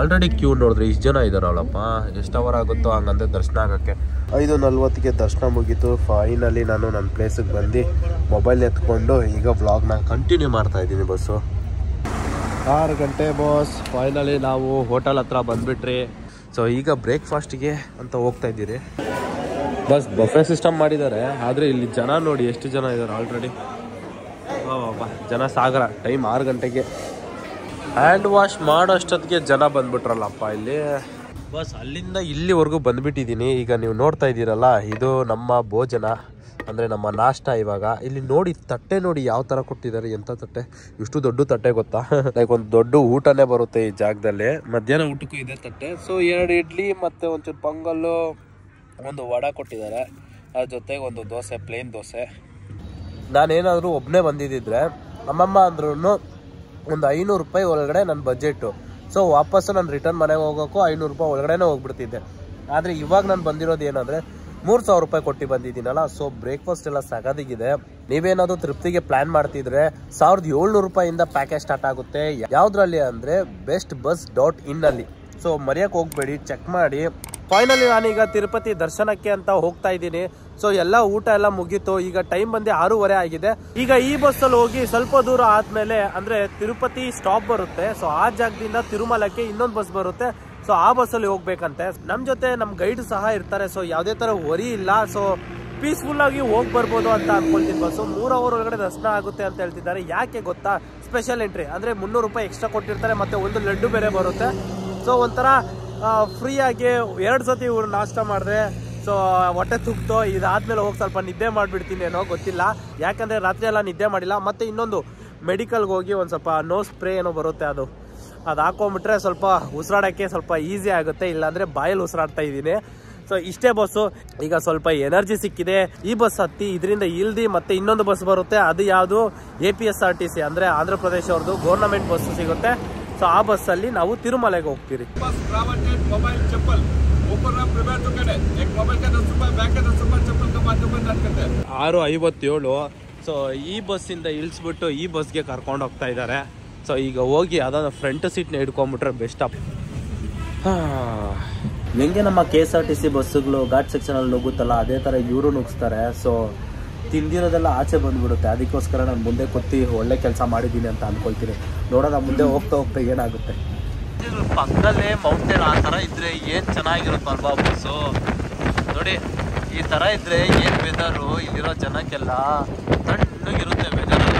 ಆಲ್ರೆಡಿ ಕ್ಯೂ ನೋಡಿದ್ರೆ ಇಷ್ಟು ಜನ ಇದ್ದಾರಲ್ಲಪ್ಪ. ಎಷ್ಟು ಅವರ್ ಆಗುತ್ತೋ ಹಂಗಂದ್ರೆ ದರ್ಶನ ಆಗೋಕ್ಕೆ. 5:40ಗೆ ದರ್ಶನ ಮುಗೀತು. ಫೈನಲಿ ನಾನು ನನ್ನ ಪ್ಲೇಸಿಗೆ ಬಂದು ಮೊಬೈಲ್ ಎತ್ಕೊಂಡು ಈಗ ವ್ಲಾಗ್ನ ಕಂಟಿನ್ಯೂ ಮಾಡ್ತಾ ಇದ್ದೀನಿ ಬಸ್ಸು. 6 ಗಂಟೆ ಬಾಸ್. ಫೈನಲಿ ನಾವು ಹೋಟೆಲ್ ಹತ್ರ ಬಂದುಬಿಟ್ರಿ. ಸೊ ಈಗ ಬ್ರೇಕ್ಫಾಸ್ಟ್ಗೆ ಅಂತ ಹೋಗ್ತಾ ಇದ್ದೀರಿ. ಬಸ್ ಬಫೆ ಸಿಸ್ಟಮ್ ಮಾಡಿದ್ದಾರೆ. ಆದರೆ ಇಲ್ಲಿ ಜನ ನೋಡಿ ಎಷ್ಟು ಜನ ಇದ್ದಾರೆ ಆಲ್ರೆಡಿ. ಜನ ಸಾಗರ. ಟೈಮ್ 6 ಗಂಟೆಗೆ. ಹ್ಯಾಂಡ್ ವಾಶ್ ಮಾಡೋಷ್ಟೊತ್ತಿಗೆ ಜನ ಬಂದ್ಬಿಟ್ರಲ್ಲಪ್ಪ ಇಲ್ಲಿ. ಬಸ್ ಅಲ್ಲಿಂದ ಇಲ್ಲಿವರೆಗೂ ಬಂದುಬಿಟ್ಟಿದ್ದೀನಿ. ಈಗ ನೀವು ನೋಡ್ತಾ ಇದ್ದೀರಲ್ಲ, ಇದು ನಮ್ಮ ಭೋಜನ ಅಂದರೆ ನಮ್ಮ ನಾಷ್ಟ. ಇವಾಗ ಇಲ್ಲಿ ನೋಡಿ ತಟ್ಟೆ ನೋಡಿ ಯಾವ ಥರ ಕೊಟ್ಟಿದ್ದಾರೆ. ಎಂಥ ತಟ್ಟೆ, ಇಷ್ಟು ದೊಡ್ಡ ತಟ್ಟೆ ಗೊತ್ತಾ. ಲೈಕ್ ಒಂದು ದೊಡ್ಡ ಊಟನೇ ಬರುತ್ತೆ ಈ ಜಾಗದಲ್ಲಿ. ಮಧ್ಯಾಹ್ನ ಊಟಕ್ಕೂ ಇದೆ ತಟ್ಟೆ. ಸೊ 2 ಇಡ್ಲಿ ಮತ್ತು ಒಂಚೂರು ಪೊಂಗಲ್ಲು, ಒಂದು ವಡೆ ಕೊಟ್ಟಿದ್ದಾರೆ. ಅದ್ರ ಜೊತೆಗೆ ಒಂದು ದೋಸೆ, ಪ್ಲೇನ್ ದೋಸೆ. ನಾನೇನಾದರೂ ಒಬ್ಬನೇ ಬಂದಿದ್ದಿದ್ರೆ ಅಮ್ಮಮ್ಮ ಅಂದ್ರೂ ಒಂದು 500 ರೂಪಾಯಿ ಒಳಗಡೆ ನನ್ನ ಬಜೆಟು. ಸೊ ವಾಪಸ್ಸು ನಾನು ರಿಟರ್ನ್ ಮನೆಗೆ ಹೋಗೋಕ್ಕೂ 500 ರೂಪಾಯಿ ಒಳಗಡೆ ಹೋಗ್ಬಿಡ್ತಿದ್ದೆ. ಆದರೆ ಇವಾಗ ನಾನು ಬಂದಿರೋದು ಏನಂದರೆ 3,000 ರೂಪಾಯಿ ಕೊಟ್ಟು ಬಂದಿದ್ದೀನಲ್ಲ. ಸೊ ಬ್ರೇಕ್ಫಾಸ್ಟ್ ಎಲ್ಲ ಸಗದಿಗಿದೆ. ನೀವೇನಾದ್ರು ತೃಪ್ತಿಗೆ ಪ್ಲಾನ್ ಮಾಡ್ತಿದ್ರೆ 1,700 ರೂಪಾಯಿಂದ ಪ್ಯಾಕೇಜ್ ಸ್ಟಾರ್ಟ್ ಆಗುತ್ತೆ. ಯಾವ್ದ್ರಲ್ಲಿ ಅಂದರೆ bestbus.in ಅಲ್ಲಿ. ಸೊ ಮರೆಯಕ್ಕೆ ಹೋಗ್ಬೇಡಿ, ಚೆಕ್ ಮಾಡಿ. ಫೈನಲಿ ನಾನೀಗ ತಿರುಪತಿ ದರ್ಶನಕ್ಕೆ ಅಂತ ಹೋಗ್ತಾ ಇದ್ದೀನಿ. ಸೊ ಎಲ್ಲ ಊಟ ಎಲ್ಲ ಮುಗೀತು. ಈಗ ಟೈಮ್ ಬಂದು 6:30 ಆಗಿದೆ. ಈಗ ಈ ಬಸ್ಸಲ್ಲಿ ಹೋಗಿ ಸ್ವಲ್ಪ ದೂರ ಆದ್ಮೇಲೆ ಅಂದ್ರೆ ತಿರುಪತಿ ಸ್ಟಾಪ್ ಬರುತ್ತೆ. ಸೊ ಆ ಜಾಗದಿಂದ ತಿರುಮಲಕ್ಕೆ ಇನ್ನೊಂದು ಬಸ್ ಬರುತ್ತೆ. ಸೊ ಆ ಬಸ್ಸಲ್ಲಿ ಹೋಗ್ಬೇಕಂತೆ. ನಮ್ ಜೊತೆ ನಮ್ ಗೈಡ್ ಸಹ ಇರ್ತಾರೆ. ಸೊ ಯಾವುದೇ ತರ ವರಿ ಇಲ್ಲ. ಸೊ ಪೀಸ್ಫುಲ್ ಆಗಿ ಹೋಗಿ ಬರ್ಬೋದು ಅಂತ ಅನ್ಕೊಳ್ತೀನಿ. ಬಸ್ಸು 3 ಅವರ್ ಒಳಗಡೆ ದರ್ಶನ ಆಗುತ್ತೆ ಅಂತ ಹೇಳ್ತಿದ್ದಾರೆ. ಯಾಕೆ ಗೊತ್ತಾ, ಸ್ಪೆಷಲ್ ಎಂಟ್ರಿ ಅಂದ್ರೆ 300 ರೂಪಾಯಿ ಎಕ್ಸ್ಟ್ರಾ ಕೊಟ್ಟಿರ್ತಾರೆ. ಮತ್ತೆ ಒಂದು ಲಡ್ಡು ಬೇರೆ ಬರುತ್ತೆ. ಸೊ ಒಂಥರ ಫ್ರೀ ಆಗಿ 2 ಸತಿ ಇವ್ರು ನಾಷ್ಟ ಮಾಡಿದ್ರೆ ಸೊ ಹೊಟ್ಟೆ ತುಪ್ತು. ಇದಾದ್ಮೇಲೆ ಹೋಗಿ ಸ್ವಲ್ಪ ನಿದ್ದೆ ಮಾಡಿಬಿಡ್ತೀನಿ ಏನೋ ಗೊತ್ತಿಲ್ಲ, ಯಾಕಂದ್ರೆ ರಾತ್ರಿ ಎಲ್ಲ ನಿದ್ದೆ ಮಾಡಿಲ್ಲ. ಮತ್ತೆ ಇನ್ನೊಂದು ಮೆಡಿಕಲ್ಗೆ ಹೋಗಿ ಒಂದು ಸ್ವಲ್ಪ ನೋಸ್ ಸ್ಪ್ರೇ ಏನೋ ಬರುತ್ತೆ, ಅದು ಹಾಕೊಂಡ್ಬಿಟ್ರೆ ಸ್ವಲ್ಪ ಉಸಿರಾಡೋಕ್ಕೆ ಸ್ವಲ್ಪ ಈಸಿ ಆಗುತ್ತೆ. ಇಲ್ಲಾಂದ್ರೆ ಬಾಯಲ್ಲಿ ಉಸಿರಾಡ್ತಾ ಇದ್ದೀನಿ. ಸೊ ಇಷ್ಟೇ ಬಸ್ಸು. ಈಗ ಸ್ವಲ್ಪ ಎನರ್ಜಿ ಸಿಕ್ಕಿದೆ. ಈ ಬಸ್ ಹತ್ತಿ ಇದರಿಂದ ಇಲ್ದಿ ಮತ್ತೆ ಇನ್ನೊಂದು ಬಸ್ ಬರುತ್ತೆ. ಅದು ಯಾವುದು APSRTC ಅಂದ್ರೆ ಆಂಧ್ರ ಪ್ರದೇಶ ಅವ್ರದ್ದು ಗೌರ್ನಮೆಂಟ್ ಬಸ್ ಸಿಗುತ್ತೆ. ಸೊ ಆ ಬಸ್ಸಲ್ಲಿ ನಾವು ತಿರುಮಲೆಗೆ ಹೋಗ್ತೀವಿ. 6:57. ಸೊ ಈ ಬಸ್ಸಿಂದ ಇಳಿಸ್ಬಿಟ್ಟು ಈ ಬಸ್ಗೆ ಕರ್ಕೊಂಡು ಹೋಗ್ತಾ ಇದ್ದಾರೆ. ಸೊ ಈಗ ಹೋಗಿ ಯಾವ್ದಾದ್ರು ಫ್ರಂಟ್ ಸೀಟ್ನ ಹಿಡ್ಕೊಂಡ್ಬಿಟ್ರೆ ಬೆಸ್ಟ್ ಅಪ್. ಹೆಂಗೆ ನಮ್ಮ KSRTC ಬಸ್ಸುಗಳು ಘಾಟ್ ಸೆಕ್ಷನ್ ಅಲ್ಲಿ ನುಗ್ಗುತ್ತಲ್ಲ, ಅದೇ ತರ ಇವರು ನುಗ್ಸ್ತಾರೆ. ಸೊ ತಿಂದಿರೋದೆಲ್ಲ ಆಚೆ ಬಂದ್ಬಿಡುತ್ತೆ. ಅದಕ್ಕೋಸ್ಕರ ನಾನು ಮುಂದೆ ಕೂತಿ ಒಳ್ಳೆ ಕೆಲಸ ಮಾಡಿದ್ದೀನಿ ಅಂತ ಅನ್ಕೊಳ್ತೀನಿ. ನೋಡೋಣ ಮುಂದೆ ಹೋಗ್ತಾ ಹೋಗ್ತಾ ಏನಾಗುತ್ತೆ. ಪಕ್ಕದಲ್ಲೇ ಮೌಂಟೇನ್ ಆ ಥರ ಇದ್ರೆ ಏನು ಚೆನ್ನಾಗಿರುತ್ತಲ್ವಾ ಬಸ್ಸು. ನೋಡಿ ಈ ಥರ ಇದ್ರೆ ಏನು ವೆದರು, ಇಲ್ಲಿರೋ ಜನಕ್ಕೆಲ್ಲ ತಣ್ಣಗಿರುತ್ತೆ ವೆದರೆಲ್ಲ.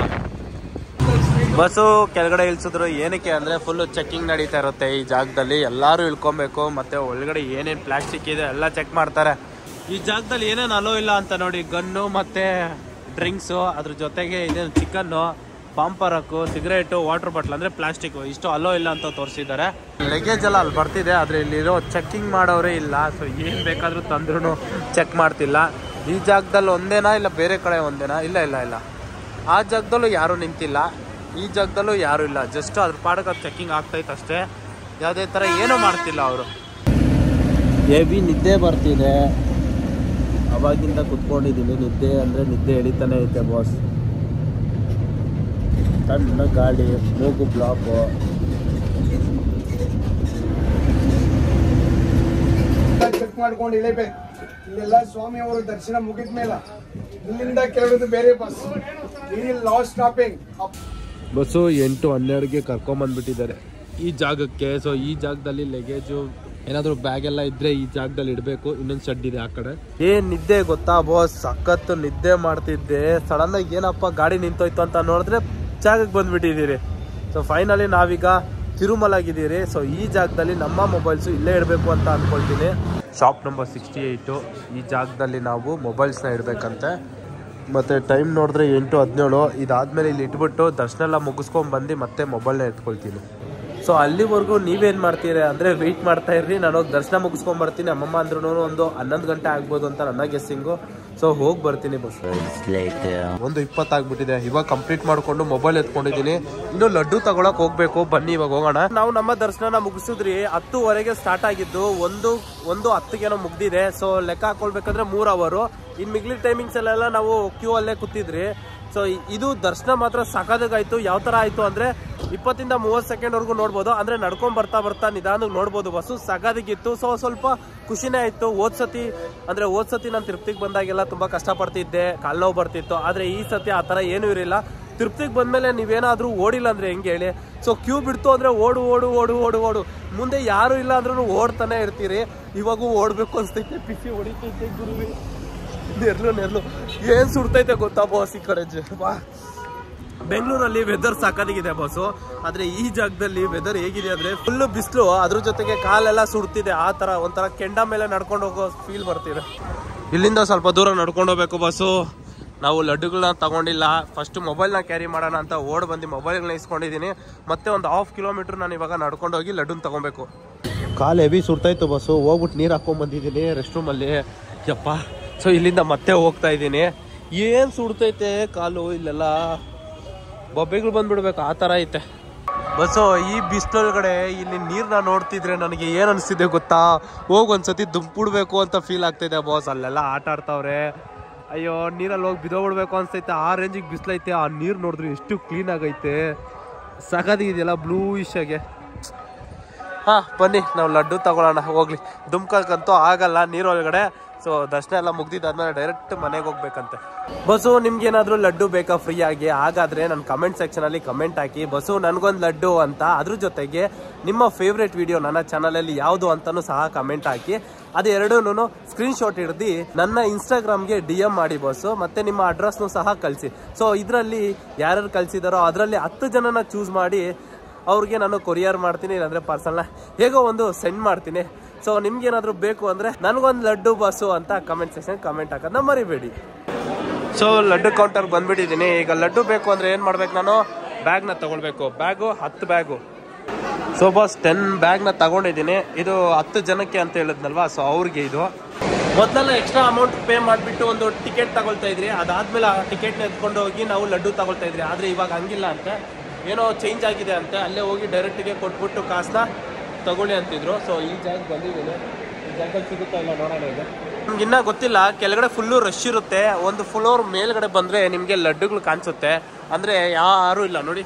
ಬಸ್ಸು ಕೆಳಗಡೆ ಇಳಿಸಿದ್ರು ಏನಕ್ಕೆ ಅಂದರೆ ಫುಲ್ಲು ಚೆಕ್ಕಿಂಗ್ ನಡೀತಾ ಇರುತ್ತೆ ಈ ಜಾಗದಲ್ಲಿ. ಎಲ್ಲರೂ ಇಳ್ಕೊಬೇಕು. ಮತ್ತು ಒಳಗಡೆ ಏನೇನು ಪ್ಲಾಸ್ಟಿಕ್ ಇದೆ ಎಲ್ಲ ಚೆಕ್ ಮಾಡ್ತಾರೆ. ಈ ಜಾಗದಲ್ಲಿ ಏನೇನು ಅಲೋ ಇಲ್ಲ ಅಂತ ನೋಡಿ, ಗನ್ನು ಮತ್ತು ಡ್ರಿಂಕ್ಸು, ಅದ್ರ ಜೊತೆಗೆ ಇದೇನು ಚಿಕನ್ನು, ಪಾಂಪರಕ್ಕು, ಸಿಗರೇಟು, ವಾಟರ್ ಬಾಟ್ಲ್ ಅಂದರೆ ಪ್ಲಾಸ್ಟಿಕ್ಕು, ಇಷ್ಟು ಅಲೋ ಇಲ್ಲ ಅಂತ ತೋರಿಸಿದ್ದಾರೆ. ಲಗೇಜ್ ಎಲ್ಲ ಅಲ್ಲಿ ಬರ್ತಿದೆ, ಆದರೆ ಇಲ್ಲಿರೋ ಚೆಕ್ಕಿಂಗ್ ಮಾಡೋರೇ ಇಲ್ಲ. ಸೊ ಏನು ಬೇಕಾದರೂ ತಂದ್ರೂ ಚೆಕ್ ಮಾಡ್ತಿಲ್ಲ. ಈ ಜಾಗದಲ್ಲಿ ಒಂದೇನಾ ಇಲ್ಲ ಬೇರೆ ಕಡೆ ಒಂದೇನಾ? ಇಲ್ಲ ಆ ಜಾಗದಲ್ಲೂ ಯಾರೂ ನಿಂತಿಲ್ಲ, ಈ ಜಾಗದಲ್ಲೂ ಯಾರೂ ಇಲ್ಲ. ಜಸ್ಟ್ ಅದ್ರ ಪಾಡಕ್ಕೆ ಅದು ಚೆಕ್ಕಿಂಗ್ ಆಗ್ತೈತೆ ಅಷ್ಟೇ. ಯಾವುದೇ ಥರ ಏನೂ ಮಾಡ್ತಿಲ್ಲ ಅವರು. ಹೆವಿ ನಿದ್ದೆ ಬರ್ತಿದೆ. ಅವಾಗಿಂದ ಕುತ್ಕೊಂಡಿದ್ದೀನಿ. ನಿದ್ದೆ ಅಂದರೆ ನಿದ್ದೆ ಎಳಿತಾನೆ ಐತೆ ಬಾಸ್. ತಣ್ಣ ಗಾಳಿ, ಮೂಗು ಬ್ಲಾಕು. ಚೆಕ್ ಮಾಡ್ಕೊಂಡು ಇಳಿಬೇಕು. ಇಲ್ಲೆಲ್ಲ ಸ್ವಾಮಿ ಅವರು ದರ್ಶನ ಮುಗಿದ ಮೇಲೆ ಇಲ್ಲಿಂದ ಕೇಳೋದು ಬೇರೆ ಬಸ್. ಲಾಸ್ಟ್ ಸ್ಟಾಪಿಂಗ್ ಬಸ್ಸು 8:12ಗೆ ಕರ್ಕೊಂಬಂದ್ಬಿಟ್ಟಿದ್ದಾರೆ ಈ ಜಾಗಕ್ಕೆ. ಸೊ ಈ ಜಾಗದಲ್ಲಿ ಲಗೇಜು ಏನಾದರೂ ಬ್ಯಾಗ್ ಎಲ್ಲ ಇದ್ರೆ ಈ ಜಾಗದಲ್ಲಿ ಇಡಬೇಕು. ಇನ್ನೊಂದು ಶೆಡ್ ಇದೆ ಆ ಕಡೆ. ಏನ್ ನಿದ್ದೆ ಗೊತ್ತಾ ಬಾಸ್, ಸಖತ್ತು ನಿದ್ದೆ ಮಾಡ್ತಿದ್ದೆ. ಸಡನ್ ಆಗಿ ಏನಪ್ಪ ಗಾಡಿ ನಿಂತೋಯ್ತು ಅಂತ ನೋಡಿದ್ರೆ ಜಾಗಕ್ಕೆ ಬಂದ್ಬಿಟ್ಟಿದ್ದೀರಿ. ಸೊ ಫೈನಲಿ ನಾವೀಗ ತಿರುಮಲಾಗಿದ್ದೀರಿ. ಸೊ ಈ ಜಾಗದಲ್ಲಿ ನಮ್ಮ ಮೊಬೈಲ್ಸು ಇಲ್ಲೇ ಇಡಬೇಕು ಅಂತ ಅಂದ್ಕೊಳ್ತೀನಿ. ಶಾಪ್ ನಂಬರ್ 68 ಈ ಜಾಗದಲ್ಲಿ ನಾವು ಮೊಬೈಲ್ಸ್ನ ಇಡಬೇಕಂತೆ. ಮತ್ತು ಟೈಮ್ ನೋಡಿದ್ರೆ 8:17. ಇದಾದಮೇಲೆ ಇಲ್ಲಿ ಇಟ್ಬಿಟ್ಟು ದರ್ಶನ ಎಲ್ಲ ಮುಗಿಸ್ಕೊಂಡ್ಬಂದು ಮತ್ತೆ ಮೊಬೈಲ್ನ ಎತ್ಕೊಳ್ತೀನಿ. ಸೊ ಅಲ್ಲಿವರೆಗೂ ನೀವೇನು ಮಾಡ್ತೀರಾ ಅಂದರೆ ವೆಯ್ಟ್ ಮಾಡ್ತಾ ಇರ್ರಿ. ನಾನು ಹೋಗಿ ದರ್ಶನ ಮುಗಿಸ್ಕೊಂಡ್ಬರ್ತೀನಿ. ಅಮ್ಮಮ್ಮ ಅಂದ್ರೂ ಒಂದು 11 ಗಂಟೆ ಆಗ್ಬೋದು ಅಂತ ನನ್ನ ಗೆಸ್ಸಿಂಗು. ಸೊ ಹೋಗಿ ಬರ್ತೀನಿ. ಬಸ್ 1:20 ಆಗ್ಬಿಟ್ಟಿದೆ. ಇವಾಗ ಕಂಪ್ಲೀಟ್ ಮಾಡಿಕೊಂಡು ಮೊಬೈಲ್ ಎತ್ಕೊಂಡಿದ್ದೀನಿ. ಇನ್ನು ಲಡ್ಡು ತಗೊಳಕ್ ಹೋಗ್ಬೇಕು. ಬನ್ನಿ ಇವಾಗ ಹೋಗೋಣ. ನಾವು ನಮ್ಮ ದರ್ಶನ ಮುಗಿಸಿದ್ರಿ 10:00ವರೆಗೆ ಸ್ಟಾರ್ಟ್ ಆಗಿದ್ದು. 1:10ಗೇನೋ ಮುಗ್ದಿದೆ. ಸೊ ಲೆಕ್ಕ ಹಾಕೊಳ್ಬೇಕಂದ್ರೆ 3 ಅವರು. ಇನ್ನು ಮಿಗ್ಲಿದ ಟೈಮಿಂಗ್ಸ್ ಎಲ್ಲ ನಾವು ಕ್ಯೂ ಅಲ್ಲೇ ಕೂತಿದ್ರಿ. ಸೊ ಇದು ದರ್ಶನ ಮಾತ್ರ ಸಖತ್ತಾಗಾಯ್ತು. ಯಾವ ಥರ ಆಯಿತು ಅಂದರೆ 20ಇಂದ 30 ಸೆಕೆಂಡ್ವರೆಗೂ ನೋಡ್ಬೋದು. ಅಂದರೆ ನಡ್ಕೊಂಡು ಬರ್ತಾ ನಿಧಾನಕ್ಕೆ ನೋಡ್ಬೋದು. ಬಸ್ಸು ಸಖತ್ತಾಗಿತ್ತು. ಸೊ ಸ್ವಲ್ಪ ಖುಷಿನೇ ಆಯಿತು. ಹೋದ್ಸತಿ ನಾನು ತಿರುಪತಿಗೆ ಬಂದಾಗೆಲ್ಲ ತುಂಬ ಕಷ್ಟಪಡ್ತಿದ್ದೆ, ಕಾಲು ನೋವು ಬರ್ತಿತ್ತು. ಆದರೆ ಈ ಸತಿ ಆ ಥರ ಏನೂ ಇರಲಿಲ್ಲ. ತಿರುಪತಿಗೆ ಬಂದಮೇಲೆ ನೀವೇನಾದರೂ ಓಡಿಲ್ಲ ಅಂದರೆ ಹೆಂಗೆ ಹೇಳಿ. ಸೊ ಕ್ಯೂ ಬಿಡ್ತು ಅಂದರೆ ಓಡು. ಮುಂದೆ ಯಾರೂ ಇಲ್ಲ ಅಂದ್ರೂ ಓಡ್ತಾನೆ ಇರ್ತೀರಿ. ಇವಾಗೂ ಓಡಬೇಕು ಅನಿಸ್ತೈತೆ. ಪಿಸಿ ಹೊಡಿತೈತೆ ಗುರುವಿ. ನೆರ್ಲು ಏನು ಸುಡ್ತೈತೆ ಗೊತ್ತಾ ಬಾಸ್ ಈ ಕಡೆ. ಬೆಂಗಳೂರಲ್ಲಿ ವೆದರ್ ಸಾಕಾಗಿದೆ ಬಾಸು. ಆದರೆ ಈ ಜಾಗದಲ್ಲಿ ವೆದರ್ ಹೇಗಿದೆ ಅಂದರೆ ಫುಲ್ಲು ಬಿಸಿಲು, ಅದ್ರ ಜೊತೆಗೆ ಕಾಲೆಲ್ಲ ಸುಡ್ತಿದೆ. ಆ ಥರ ಒಂಥರ ಕೆಂಡ ಮೇಲೆ ನಡ್ಕೊಂಡು ಹೋಗೋ ಫೀಲ್ ಬರ್ತಿದೆ. ಇಲ್ಲಿಂದ ಸ್ವಲ್ಪ ದೂರ ನಡ್ಕೊಂಡು ಹೋಗ್ಬೇಕು ಬಸ್ಸು. ನಾವು ಲಡ್ಡುಗಳನ್ನ ತಗೊಂಡಿಲ್ಲ. ಫಸ್ಟ್ ಮೊಬೈಲ್ನ ಕ್ಯಾರಿ ಮಾಡೋಣ ಅಂತ ಬಂದು ಮೊಬೈಲ್ಗಳನ್ನ ಇಸ್ಕೊಂಡಿದ್ದೀನಿ. ಮತ್ತೆ ಒಂದು 1/2 ಕಿಲೋಮೀಟ್ರ್ ನಾನು ಇವಾಗ ನಡ್ಕೊಂಡು ಹೋಗಿ ಲಡ್ಡುನ ತಗೊಬೇಕು. ಕಾಲು ಹೆವಿ ಸುಡ್ತಾಯಿತ್ತು ಬಸ್ಸು. ಹೋಗ್ಬಿಟ್ಟು ನೀರು ಹಾಕೊಂಡ್ಬಂದಿದ್ದೀನಿ ರೆಸ್ಟ್ ರೂಮಲ್ಲಿ. ಯಪ್ಪ. ಸೊ ಇಲ್ಲಿಂದ ಮತ್ತೆ ಹೋಗ್ತಾ ಇದ್ದೀನಿ. ಏನು ಸುಡ್ತೈತೆ ಕಾಲು. ಇಲ್ಲೆಲ್ಲ ಬೊಬ್ಬೆಗಳು ಬಂದ್ಬಿಡ್ಬೇಕು ಆ ಥರ ಐತೆ. ಬಸ್ಸು ಈ ಬಿಸಿಲೊಳಗಡೆ ಇಲ್ಲಿ ನೀರ್ನ ನೋಡ್ತಿದ್ರೆ ನನಗೆ ಏನ್ ಅನ್ಸ್ತಿದೆ ಗೊತ್ತಾ, ಹೋಗಿ ಒಂದ್ಸತಿ ದುಂಬಿಡ್ಬೇಕು ಅಂತ ಫೀಲ್ ಆಗ್ತಿದೆ ಬಾಸ್. ಅಲ್ಲೆಲ್ಲ ಆಟ ಆಡ್ತಾವ್ರೆ, ಅಯ್ಯೋ ನೀರಲ್ಲಿ ಹೋಗಿ ಬಿದೋಗ್ಬಿಡ್ಬೇಕು ಅನ್ಸ್ತೈತೆ, ಆ ರೇಂಜಿಗೆ ಬಿಸಿಲೈತೆ. ಆ ನೀರು ನೋಡಿದ್ರೆ ಎಷ್ಟು ಕ್ಲೀನ್ ಆಗೈತೆ, ಸಗದಿದೆಯಲ್ಲ ಬ್ಲೂಯಿಶ್ ಆಗಿ. ಬನ್ನಿ ನಾವು ಲಡ್ಡು ತಗೊಳ್ಳೋಣ. ಹೋಗ್ಲಿ, ದುಮ್ಕಂತೂ ಆಗಲ್ಲ ನೀರೊಳಗಡೆ. ಸೊ ದರ್ಶನ ಎಲ್ಲ ಮುಗ್ದಿದ್ದಾದ್ಮೇಲೆ ಡೈರೆಕ್ಟ್ ಮನೆಗೆ ಹೋಗ್ಬೇಕಂತೆ. ಬಸ್ಸು ನಿಮ್ಗೇನಾದ್ರೂ ಲಡ್ಡು ಬೇಕಾ ಫ್ರೀ ಆಗಿ? ಹಾಗಾದ್ರೆ ನನ್ನ ಕಮೆಂಟ್ ಸೆಕ್ಷನ್ ಅಲ್ಲಿ ಕಮೆಂಟ್ ಹಾಕಿ, ಬಸ್ಸು ನನ್ಗೊಂದು ಲಡ್ಡು ಅಂತ. ಅದ್ರ ಜೊತೆಗೆ ನಿಮ್ಮ ಫೇವ್ರೇಟ್ ವಿಡಿಯೋ ನನ್ನ ಚಾನಲಲ್ಲಿ ಯಾವುದು ಅಂತಾನು ಸಹ ಕಮೆಂಟ್ ಹಾಕಿ. ಅದು ಎರಡೂ ಸ್ಕ್ರೀನ್ ಶಾಟ್ ಹಿಡ್ದು ನನ್ನ ಇನ್ಸ್ಟಾಗ್ರಾಮ್ಗೆ DM ಮಾಡಿ ಬಸ್ಸು. ಮತ್ತೆ ನಿಮ್ಮ ಅಡ್ರೆಸ್ನು ಸಹ ಕಳಿಸಿ. ಸೊ ಇದರಲ್ಲಿ ಯಾರ್ಯಾರು ಕಳಿಸಿದಾರೋ ಅದರಲ್ಲಿ 10 ಜನನ ಚೂಸ್ ಮಾಡಿ ಅವ್ರಿಗೆ ನಾನು ಕೊರಿಯರ್ ಮಾಡ್ತೀನಿ, ಇಲ್ಲಾಂದ್ರೆ ಪಾರ್ಸಲ್ನ ಹೇಗೋ ಒಂದು ಸೆಂಡ್ ಮಾಡ್ತೀನಿ. ಸೊ ನಿಮ್ಗೇನಾದ್ರೂ ಬೇಕು ಅಂದ್ರೆ ನನಗೊಂದು ಲಡ್ಡು ಬಸ್ಸು ಅಂತ ಕಮೆಂಟ್ ಸೆಕ್ಷನ್ ಕಮೆಂಟ್ ಹಾಕೋದನ್ನ ಮರಿಬೇಡಿ. ಸೊ ಲಡ್ಡು ಕೌಂಟರ್ ಬಂದ್ಬಿಟ್ಟಿದ್ದೀನಿ. ಈಗ ಲಡ್ಡು ಬೇಕು ಅಂದ್ರೆ ಏನ್ ಮಾಡ್ಬೇಕು, ನಾನು ಬ್ಯಾಗ್ನ ತಗೊಳ್ಬೇಕು. Bag 10 bag. ಸೊ ಬಾಸ್ 10 ಬ್ಯಾಗ್ನ ತಗೊಂಡಿದ್ದೀನಿ. ಇದು 10 ಜನಕ್ಕೆ ಅಂತ ಹೇಳಿದ್ನಲ್ವಾ, ಸೊ ಅವ್ರಿಗೆ ಇದು. ಮೊದಲೆಲ್ಲ ಎಕ್ಸ್ಟ್ರಾ ಅಮೌಂಟ್ ಪೇ ಮಾಡಿಬಿಟ್ಟು ಒಂದು ಟಿಕೆಟ್ ತಗೊಳ್ತಾ ಇದ್ರಿ, ಅದಾದ್ಮೇಲೆ ಆ ಟಿಕೆಟ್ನ ಎತ್ಕೊಂಡು ಹೋಗಿ ನಾವು ಲಡ್ಡು ತಗೊಳ್ತಾ ಇದ್ರಿ. ಆದ್ರೆ ಇವಾಗ ಹಂಗಿಲ್ಲ ಅಂತೆ, ಏನೋ ಚೇಂಜ್ ಆಗಿದೆ ಅಂತೆ. ಅಲ್ಲೇ ಹೋಗಿ ಡೈರೆಕ್ಟಿಗೆ ಕೊಟ್ಬಿಟ್ಟು ಕಾಸನ್ನ ತಗೊಳ್ಳಿ ಅಂತಿದ್ರು. ಸೊ ಈ ಜಾಗ ಬಂದಿದ್ದೀನಿ, ಈ ಜಾಗದಲ್ಲಿ ಸಿಗುತ್ತಾ ಇಲ್ಲ ನೋಡೋಣ. ಈಗ ನಿಮ್ಗೆ ಇನ್ನೂ ಗೊತ್ತಿಲ್ಲ, ಕೆಳಗಡೆ ಫುಲ್ಲು ರಶ್ ಇರುತ್ತೆ. ಒಂದು ಫ್ಲೋರ್ ಮೇಲ್ಗಡೆ ಬಂದರೆ ನಿಮಗೆ ಲಡ್ಡುಗಳು ಕಾಣಿಸುತ್ತೆ. ಅಂದರೆ ಯಾರೂ ಇಲ್ಲ ನೋಡಿ,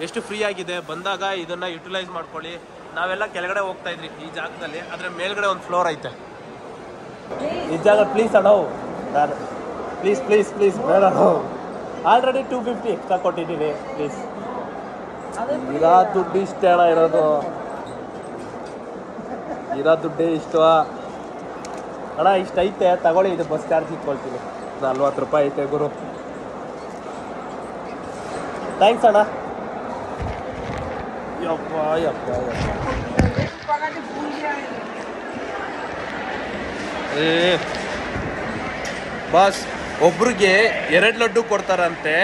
ಎಷ್ಟು ಫ್ರೀ ಆಗಿದೆ. ಬಂದಾಗ ಇದನ್ನು ಯುಟಿಲೈಸ್ ಮಾಡ್ಕೊಳ್ಳಿ. ನಾವೆಲ್ಲ ಕೆಳಗಡೆ ಹೋಗ್ತಾ ಇದ್ರಿ ಈ ಜಾಗದಲ್ಲಿ, ಆದರೆ ಮೇಲ್ಗಡೆ ಒಂದು ಫ್ಲೋರ್ ಐತೆ. ಈ ಜಾಗ ಪ್ಲೀಸ್ ಅಣ್ಣವು, ನಾನು ಪ್ಲೀಸ್ ಪ್ಲೀಸ್ ಪ್ಲೀಸ್ ಬೇಡ. ಆಲ್ರೆಡಿ 250 ಎಕ್ಸ್ಟ್ರಾ ಕೊಟ್ಟಿದ್ದೀನಿ, ಪ್ಲೀಸ್. ಇರೋ ದುಡ್ಡು ಇಷ್ಟೇ ಅಣ್ಣ ಇರೋದು, ಇರೋ ದುಡ್ಡೇ ಇಷ್ಟ ಅಣ್ಣ. ಇಷ್ಟ ಐತೆ ತಗೊಳ್ಳಿ, ಇದು ಬಸ್ ಚಾರ್ಜ್ ಇಟ್ಕೊಳ್ತೀನಿ. 40 ರೂಪಾಯಿ ಐತೆ ಗುರು, ಥ್ಯಾಂಕ್ಸ್ ಅಣ್ಣ. ಯಪ್ಪ ಯಪ್ಪ ಬಾಸ್, ಒಬ್ರಿಗೆ 2 ಲಡ್ಡು ಕೊಡ್ತಾರಂತೆ.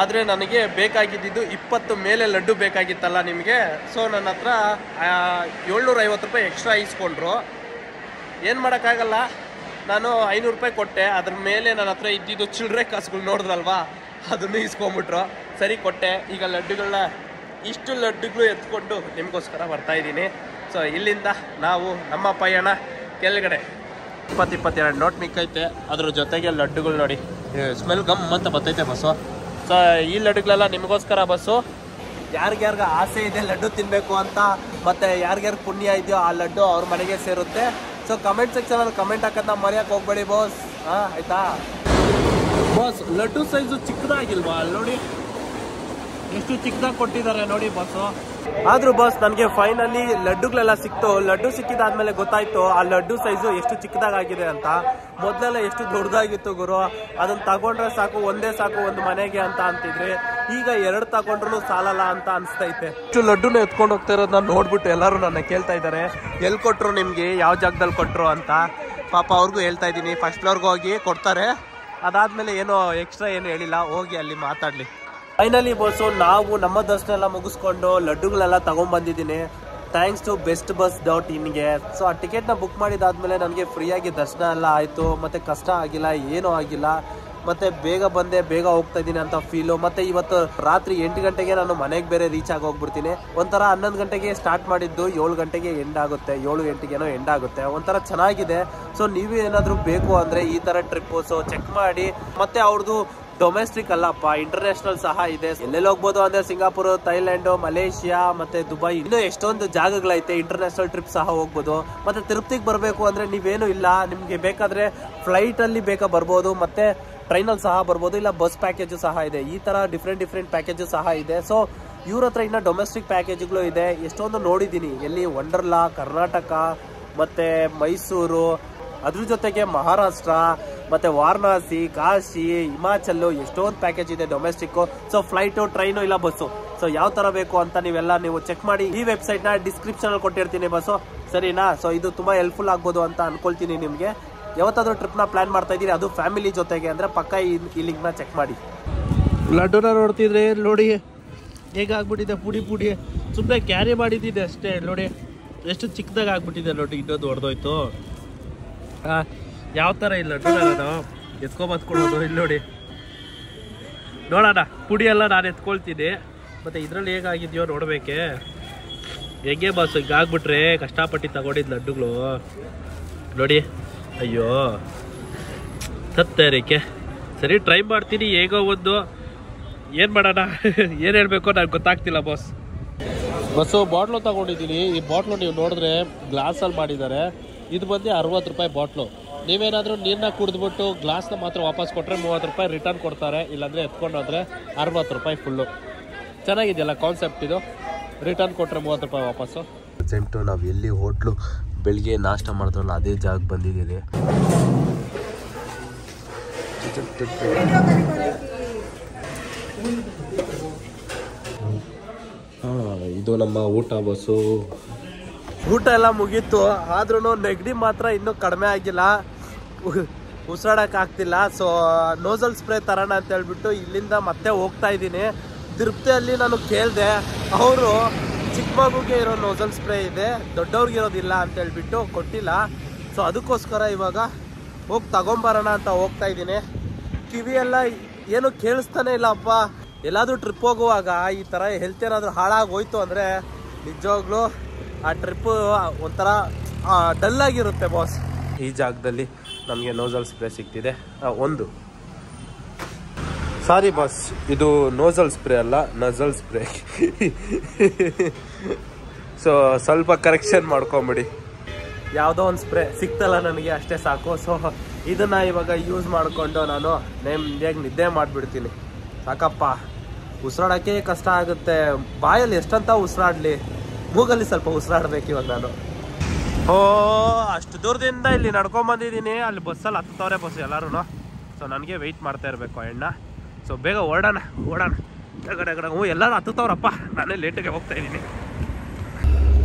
ಆದರೆ ನನಗೆ ಬೇಕಾಗಿದ್ದು 20 ಮೇಲೆ ಲಡ್ಡು ಬೇಕಾಗಿತ್ತಲ್ಲ ನಿಮಗೆ. ಸೊ ನನ್ನ ಹತ್ರ 750 ರೂಪಾಯಿ ಎಕ್ಸ್ಟ್ರಾ ಇಸ್ಕೊಂಡ್ರು. ಏನು ಮಾಡೋಕ್ಕಾಗಲ್ಲ, ನಾನು 500 ರೂಪಾಯಿ ಕೊಟ್ಟೆ. ಅದ್ರ ಮೇಲೆ ನನ್ನ ಹತ್ರ ಇದ್ದಿದ್ದು ಚಿಲ್ಲರೆ ಕಾಸುಗಳು ನೋಡಿದ್ರಲ್ವಾ, ಅದನ್ನು ಇಸ್ಕೊಂಬಿಟ್ರು. ಸರಿ ಕೊಟ್ಟೆ. ಈಗ ಲಡ್ಡುಗಳನ್ನ ಇಷ್ಟು ಲಡ್ಡುಗಳು ಎತ್ಕೊಂಡು ನಿಮಗೋಸ್ಕರ ಬರ್ತಾಯಿದ್ದೀನಿ. ಸೊ ಇಲ್ಲಿಂದ ನಾವು ನಮ್ಮ ಪಯಣ ಕೆಳಗಡೆ. 20-22 ನೋಟ್ ಮಿಕ್ಕೈತೆ, ಅದ್ರ ಜೊತೆಗೆ ಲಡ್ಡುಗಳು ನೋಡಿ, ಸ್ಮೆಲ್ ಗಮ್ ಅಂತ ಬರ್ತೈತೆ ಬಸ್ಸು. ಸೊ ಈ ಲಡ್ಡುಗಳೆಲ್ಲ ನಿಮಗೋಸ್ಕರ ಬಸ್ಸು. ಯಾರಿಗ್ಯಾರ್ಗ ಆಸೆ ಇದೆ ಲಡ್ಡು ತಿನ್ನಬೇಕು ಅಂತ, ಮತ್ತು ಯಾರಿಗ್ಯಾರು ಪುಣ್ಯ ಇದೆಯೋ ಆ ಲಡ್ಡು ಅವ್ರ ಮನೆಗೆ ಸೇರುತ್ತೆ. ಸೊ ಕಮೆಂಟ್ ಸೆಕ್ಷನಲ್ಲಿ ಕಮೆಂಟ್ ಹಾಕೋದನ್ನ ಮರೆಯೋಕೆ ಹೋಗ್ಬೇಡಿ ಬಾಸ್. ಆಯಿತಾ ಬಾಸ್? ಲಡ್ಡು ಸೈಜು ಚಿಕ್ಕದಾಗಿಲ್ವಾ? ಅಲ್ಲಿ ನೋಡಿ ಎಷ್ಟು ಚಿಕ್ಕದಾಗಿ ಕೊಟ್ಟಿದ್ದಾರೆ ನೋಡಿ ಬಸ್ಸು. ಆದ್ರೂ ಬಾಸ್ ನನಗೆ ಫೈನಲಿ ಲಡ್ಡುಗಳೆಲ್ಲ ಸಿಕ್ತು. ಲಡ್ಡು ಸಿಕ್ಕಿದಾದ್ಮೇಲೆ ಗೊತ್ತಾಯ್ತು ಆ ಲಡ್ಡು ಸೈಜು ಎಷ್ಟು ಚಿಕ್ಕದಾಗಿದೆ ಅಂತ. ಮೊದಲೆಲ್ಲ ಎಷ್ಟು ದೊಡ್ಡದಾಗಿತ್ತು ಗುರು, ಅದನ್ನ ತಗೊಂಡ್ರೆ ಸಾಕು, ಒಂದೇ ಸಾಕು ಒಂದು ಮನೆಗೆ ಅಂತ ಅಂತಿದ್ರಿ. ಈಗ 2 ತಗೊಂಡ್ರು ಸಾಲಲ್ಲ ಅಂತ ಅನ್ಸ್ತೈತೆ. ಇಷ್ಟು ಲಡ್ಡುನ ಎತ್ಕೊಂಡು ಹೋಗ್ತಾ ಇರೋದು ನಾನು ನೋಡ್ಬಿಟ್ಟು ಎಲ್ಲರೂ ನನ್ನ ಕೇಳ್ತಾ ಇದ್ದಾರೆ, ಎಲ್ಲಿ ಕೊಟ್ರು ನಿಮ್ಗೆ, ಯಾವ ಜಾಗದಲ್ಲಿ ಕೊಟ್ರು ಅಂತ. ಪಾಪ ಅವ್ರಿಗೂ ಹೇಳ್ತಾ ಇದ್ದೀನಿ, ಫಸ್ಟ್ ಫ್ಲೋರ್ಗೆ ಹೋಗಿ ಕೊಡ್ತಾರೆ. ಅದಾದ್ಮೇಲೆ ಏನೋ ಎಕ್ಸ್ಟ್ರಾ ಏನು ಹೇಳಿಲ್ಲ, ಹೋಗಿ ಅಲ್ಲಿ ಮಾತಾಡ್ಲಿ. ಫೈನಲಿ ಬಸ್ಸು ನಾವು ನಮ್ಮ ದರ್ಶನ ಎಲ್ಲ ಮುಗಿಸ್ಕೊಂಡು ಲಡ್ಡುಗಳೆಲ್ಲ ತಗೊಂಡ್ಬಂದಿದ್ದೀನಿ. ಥ್ಯಾಂಕ್ಸ್ ಟು bestbus.inಗೆ. ಸೊ ಆ ಟಿಕೆಟ್ನ ಬುಕ್ ಮಾಡಿದಾದ್ಮೇಲೆ ನನಗೆ ಫ್ರೀಯಾಗಿ ದರ್ಶನ ಎಲ್ಲ ಆಯಿತು. ಮತ್ತು ಕಷ್ಟ ಆಗಿಲ್ಲ, ಏನೂ ಆಗಿಲ್ಲ. ಮತ್ತು ಬೇಗ ಬಂದೆ, ಬೇಗ ಹೋಗ್ತಾ ಇದ್ದೀನಿ ಅಂತ ಫೀಲು. ಮತ್ತು ಇವತ್ತು ರಾತ್ರಿ 8 ಗಂಟೆಗೆ ನಾನು ಮನೆಗೆ ಬೇರೆ ರೀಚ್ ಆಗಿ ಹೋಗ್ಬಿಡ್ತೀನಿ. ಒಂಥರ 11 ಗಂಟೆಗೆ ಸ್ಟಾರ್ಟ್ ಮಾಡಿದ್ದು 7 ಗಂಟೆಗೆ ಎಂಡ್ ಆಗುತ್ತೆ, 7-8ಗೇನೋ ಎಂಡ್ ಆಗುತ್ತೆ. ಒಂಥರ ಚೆನ್ನಾಗಿದೆ. ಸೊ ನೀವು ಏನಾದರೂ ಬೇಕು ಅಂದರೆ ಈ ಥರ ಟ್ರಿಪ್ಪು ಸೊ ಚೆಕ್ ಮಾಡಿ. ಮತ್ತು ಅವ್ರದ್ದು ಡೊಮೆಸ್ಟಿಕ್ ಅಲ್ಲಪ್ಪ, ಇಂಟರ್ನ್ಯಾಷನಲ್ ಸಹ ಇದೆ. ಎಲ್ಲೆಲ್ಲಿ ಹೋಗ್ಬೋದು ಅಂದ್ರೆ ಸಿಂಗಾಪುರ್, ಥೈಲ್ಯಾಂಡ್, ಮಲೇಷಿಯಾ ಮತ್ತೆ ದುಬೈ, ಇನ್ನು ಎಷ್ಟೊಂದು ಜಾಗಗಳೈತೆ. ಇಂಟರ್ನ್ಯಾಷನಲ್ ಟ್ರಿಪ್ ಸಹ ಹೋಗ್ಬೋದು. ಮತ್ತೆ ತಿರುಪತಿಗೆ ಬರಬೇಕು ಅಂದ್ರೆ ನೀವೇನು ಇಲ್ಲ, ನಿಮ್ಗೆ ಬೇಕಾದ್ರೆ ಫ್ಲೈಟ್ ಅಲ್ಲಿ ಬೇಕಾ ಬರ್ಬೋದು, ಮತ್ತೆ ಟ್ರೈನಲ್ಲಿ ಸಹ ಬರ್ಬೋದು, ಇಲ್ಲ ಬಸ್ ಪ್ಯಾಕೇಜು ಸಹ ಇದೆ. ಈ ತರ ಡಿಫ್ರೆಂಟ್ ಪ್ಯಾಕೇಜು ಸಹ ಇದೆ. ಸೊ ಇವ್ರ ಹತ್ರ ಇನ್ನ ಡೊಮೆಸ್ಟಿಕ್ ಪ್ಯಾಕೇಜ್ಗಳು ಇದೆ. ಎಷ್ಟೊಂದು ನೋಡಿದ್ದೀನಿ, ಎಲ್ಲಿ ವಂಡರ್ಲಾ, ಕರ್ನಾಟಕ, ಮತ್ತೆ ಮೈಸೂರು, ಅದ್ರ ಜೊತೆಗೆ ಮಹಾರಾಷ್ಟ್ರ, ಮತ್ತೆ ವಾರಣಾಸಿ, ಕಾಶಿ, ಹಿಮಾಚಲ್, ಎಷ್ಟೊಂದು ಪ್ಯಾಕೇಜ್ ಇದೆ ಡೊಮೆಸ್ಟಿಕ್. ಸೊ ಫ್ಲೈಟು, ಟ್ರೈನು ಇಲ್ಲ ಬಸ್ಸು. ಸೊ ಯಾವ ತರ ಬೇಕು ಅಂತ ನೀವೆಲ್ಲ ನೀವು ಚೆಕ್ ಮಾಡಿ. ಈ ವೆಬ್ಸೈಟ್ ನ ಡಿಸ್ಕ್ರಿಪ್ಷನ್ ಅಲ್ಲಿ ಕೊಟ್ಟಿರ್ತೀನಿ ಬಸ್ಸು, ಸರಿನಾ? ಸೊ ಇದು ತುಂಬಾ ಹೆಲ್ಪ್ಫುಲ್ ಆಗ್ಬೋದು ಅಂತ ಅನ್ಕೊಳ್ತೀನಿ ನಿಮ್ಗೆ. ಯಾವತ್ತಾದ್ರೂ ಟ್ರಿಪ್ ನ ಪ್ಲಾನ್ ಮಾಡ್ತಾ ಇದೀರಿ, ಅದು ಫ್ಯಾಮಿಲಿ ಜೊತೆಗೆ ಅಂದ್ರೆ ಪಕ್ಕ ಈ ಲಿಂಕ್ ನ ಚೆಕ್ ಮಾಡಿ. ಲಡ್ಡುನ ನೋಡ್ತಿದ್ರೆ ನೋಡಿ ಹೇಗಾಗ್ಬಿಟ್ಟಿದೆ, ಪುಡಿ ಪುಡಿ. ಸುಮ್ಮನೆ ಕ್ಯಾರಿ ಮಾಡಿದ್ದಿದೆ ಅಷ್ಟೇ. ನೋಡಿ ಎಷ್ಟು ಚಿಕ್ಕದಾಗ ಆಗ್ಬಿಟ್ಟಿದೆ ನೋಡಿ, ಇನ್ನೊಂದು ಹೊಡೆದೋಯ್ತು. ಯಾವ ಥರ ಇಲ್ಲ ಲಡ್ಡು ಎತ್ಕೊಬತ್ಕೊಡೋದು. ಇಲ್ಲಿ ನೋಡಿ ನೋಡೋಣ, ಪುಡಿ ಎಲ್ಲ ನಾನು ಎತ್ಕೊಳ್ತೀನಿ. ಮತ್ತು ಇದರಲ್ಲಿ ಹೇಗಾಗಿದೆಯೋ ನೋಡಬೇಕೆ. ಹೆಂಗೆ ಬಾಸ್ ಈಗ ಆಗ್ಬಿಟ್ರೆ ಕಷ್ಟಪಟ್ಟು ತಗೊಂಡಿದ್ದು ಲಡ್ಡುಗಳು ನೋಡಿ. ಅಯ್ಯೋ ತತ್ತೇರಿಕೆ. ಸರಿ ಟ್ರೈ ಮಾಡ್ತೀನಿ ಹೇಗೋ ಒಂದು. ಏನು ಮಾಡೋಣ ಏನು ಹೇಳಬೇಕು ನನಗೆ ಗೊತ್ತಾಗ್ತಿಲ್ಲ ಬಾಸ್. ಬಾಟ್ಲು ತಗೊಂಡಿದ್ದೀನಿ. ಈ ಬಾಟ್ಲು ನೀವು ನೋಡಿದ್ರೆ ಗ್ಲಾಸಲ್ಲಿ ಮಾಡಿದ್ದಾರೆ. ಇದು ಬಂದು 60 ರೂಪಾಯಿ ಬಾಟ್ಲು. ನೀವೇನಾದರೂ ನೀರನ್ನ ಕುಡಿದ್ಬಿಟ್ಟು ಗ್ಲಾಸ್ನ ಮಾತ್ರ ವಾಪಸ್ ಕೊಟ್ಟರೆ 30 ರೂಪಾಯಿ ರಿಟರ್ನ್ ಕೊಡ್ತಾರೆ. ಇಲ್ಲಾಂದರೆ ಎತ್ಕೊಂಡೋದ್ರೆ 60 ರೂಪಾಯಿ ಫುಲ್ಲು. ಚೆನ್ನಾಗಿದೆಯಲ್ಲ ಕಾನ್ಸೆಪ್ಟ್ ಇದು. ರಿಟರ್ನ್ ಕೊಟ್ಟರೆ 30 ರೂಪಾಯಿ ವಾಪಸ್ಸು. ಪ್ರೆಸೆಂಟು ನಾವು ಎಲ್ಲಿ ಹೋಟ್ಲು ಬೆಳಿಗ್ಗೆ ನಾಷ್ಟ ಮಾಡಿದ್ರಲ್ಲ ಅದೇ ಜಾಗ ಬಂದಿದ್ದೀವಿ. ಇದು ನಮ್ಮ ಊಟ ಬಸ್ಸು. ಊಟ ಎಲ್ಲ ಮುಗೀತು. ಆದ್ರೂ ನೆಗಡಿ ಮಾತ್ರ ಇನ್ನೂ ಕಡಿಮೆ ಆಗಿಲ್ಲ. ಉಸಿರಾಡಕ್ಕೆ ಆಗ್ತಿಲ್ಲ. ಸೊ ನೋಸಲ್ ಸ್ಪ್ರೇ ತರೋಣ ಅಂತ ಹೇಳ್ಬಿಟ್ಟು ಇಲ್ಲಿಂದ ಮತ್ತೆ ಹೋಗ್ತಾ ಇದ್ದೀನಿ. ತಿರುಪತಿಯಲ್ಲಿ ನಾನು ಕೇಳಿದೆ, ಅವರು ಚಿಕ್ಕ ಮಗುಗೆ ಇರೋ ನೋಸಲ್ ಸ್ಪ್ರೇ ಇದೆ, ದೊಡ್ಡವ್ರಿಗೆ ಇರೋದಿಲ್ಲ ಅಂತ ಹೇಳ್ಬಿಟ್ಟು ಕೊಟ್ಟಿಲ್ಲ. ಸೊ ಅದಕ್ಕೋಸ್ಕರ ಇವಾಗ ಹೋಗಿ ತಗೊಂಬರೋಣ ಅಂತ ಹೋಗ್ತಾ ಇದ್ದೀನಿ. ಕಿವಿಯೆಲ್ಲ ಏನು ಕೇಳಿಸ್ತಾನೆ ಇಲ್ಲ ಅಪ್ಪ. ಎಲ್ಲಾದರೂ ಟ್ರಿಪ್ ಹೋಗುವಾಗ ಈ ಥರ ಹೆಲ್ತ್ ಏನಾದರೂ ಹಾಳಾಗಿ ಹೋಯ್ತು ಅಂದರೆ ನಿಜವಾಗ್ಲೂ ಆ ಟ್ರಿಪ್ಪು ಒಂಥರ ಡಲ್ಲಾಗಿರುತ್ತೆ ಬಾಸ್. ಈ ಜಾಗದಲ್ಲಿ ನಮಗೆ ನೋಸಲ್ ಸ್ಪ್ರೇ ಸಿಗ್ತಿದೆ. ಒಂದು ಸಾರಿ ಬಾಸ್, ಇದು ನೋಸಲ್ ಸ್ಪ್ರೇ ಅಲ್ಲ, ನಜಲ್ ಸ್ಪ್ರೇ. ಸೊ ಸ್ವಲ್ಪ ಕರೆಕ್ಷನ್ ಮಾಡ್ಕೊಂಬಿಡಿ. ಯಾವುದೋ ಒಂದು ಸ್ಪ್ರೇ ಸಿಕ್ತಲ್ಲ ನನಗೆ, ಅಷ್ಟೇ ಸಾಕು. ಸೊ ಇದನ್ನು ಇವಾಗ ಯೂಸ್ ಮಾಡಿಕೊಂಡು ನಾನು ನೆಮ್ಮದಿಯಾಗಿ ನಿದ್ದೆ ಮಾಡಿಬಿಡ್ತೀನಿ. ಸಾಕಪ್ಪ, ಉಸಿರಾಡೋಕ್ಕೆ ಕಷ್ಟ ಆಗುತ್ತೆ. ಬಾಯಲ್ಲಿ ಎಷ್ಟಂತ ಉಸಿರಾಡಲಿ, ಮೂಗಲ್ಲಿ ಸ್ವಲ್ಪ ಉಸಿರಾಡ್ಬೇಕು ಇವಾಗ ನಾನು. ಅಷ್ಟು ದೂರದಿಂದ ಇಲ್ಲಿ ನಡ್ಕೊಂಬಂದಿದ್ದೀನಿ. ಅಲ್ಲಿ ಬಸ್ಸಲ್ಲಿ ಹತ್ತವ್ರೆ ಬಸ್ ಎಲ್ಲರೂ. ಸೊ ನನಗೆ ವೆಯ್ಟ್ ಮಾಡ್ತಾ ಇರಬೇಕು ಅಣ್ಣ. ಸೊ ಬೇಗ ಓಡೋಣ. ಎಲ್ಲರೂ ಹತ್ತವ್ರಪ್ಪ, ನಾನೇ ಲೇಟಿಗೆ ಹೋಗ್ತಾ ಇದ್ದೀನಿ.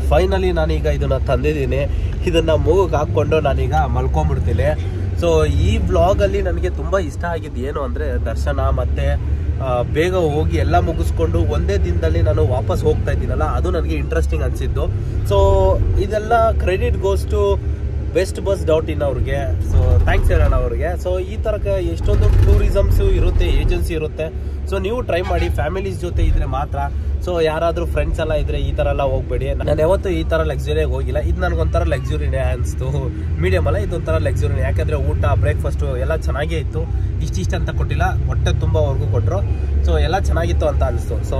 ಫೈನಲಿ ನಾನೀಗ ಇದನ್ನು ತಂದಿದ್ದೀನಿ. ಇದನ್ನು ಮೂಗಿಗೆ ಹಾಕ್ಕೊಂಡು ನಾನೀಗ ಮಲ್ಕೊಂಡ್ಬಿಡ್ತೀನಿ. ಸೊ ಈ ವ್ಲಾಗಲ್ಲಿ ನನಗೆ ತುಂಬ ಇಷ್ಟ ಆಗಿದ್ದು ಏನು ಅಂದರೆ ದರ್ಶನ ಮತ್ತು ಬೇಗ ಹೋಗಿ ಎಲ್ಲ ಮುಗಿಸ್ಕೊಂಡು ಒಂದೇ ದಿನದಲ್ಲಿ ನಾನು ವಾಪಸ್ ಹೋಗ್ತಾ ಇದ್ದೀನಲ್ಲ, ಅದು ನನಗೆ ಇಂಟ್ರೆಸ್ಟಿಂಗ್ ಅನಿಸಿದ್ದು. ಸೊ ಇದೆಲ್ಲ credit goes to best bus .in ಅವ್ರಿಗೆ. ಸೊ ಥ್ಯಾಂಕ್ಸ್ ಹೇಳೋಣ ಅವ್ರಿಗೆ. ಸೊ ಈ ಥರ ಎಷ್ಟೊಂದು ಟೂರಿಸಮ್ಸು ಇರುತ್ತೆ, ಏಜೆನ್ಸಿ ಇರುತ್ತೆ. ಸೊ ನೀವು ಟ್ರೈ ಮಾಡಿ, ಫ್ಯಾಮಿಲೀಸ್ ಜೊತೆ ಇದ್ರೆ ಮಾತ್ರ. ಸೊ ಯಾರಾದರೂ ಫ್ರೆಂಡ್ಸ್ ಎಲ್ಲ ಇದ್ರೆ ಈ ಥರ ಎಲ್ಲ ಹೋಗ್ಬೇಡಿ. ನಾನು ಯಾವತ್ತೂ ಈ ಥರ ಲಕ್ಸುರಿಯಾಗಿ ಹೋಗಿಲ್ಲ. ಇದು ನನಗೊಂಥರ ಲಕ್ಸುರಿನೇ ಅನಿಸ್ತು. ಮೀಡಿಯಮ್ ಅಲ್ಲ, ಇದೊಂಥರ ಲಕ್ಸುರಿನೇ. ಯಾಕೆಂದರೆ ಊಟ, ಬ್ರೇಕ್ಫಾಸ್ಟು ಎಲ್ಲ ಚೆನ್ನಾಗೇ ಇತ್ತು. ಇಷ್ಟಿಷ್ಟು ಅಂತ ಕೊಟ್ಟಿಲ್ಲ, ಹೊಟ್ಟೆ ತುಂಬವರೆಗೂ ಕೊಟ್ಟರು. ಸೊ ಎಲ್ಲ ಚೆನ್ನಾಗಿತ್ತು ಅಂತ ಅನಿಸ್ತು. ಸೊ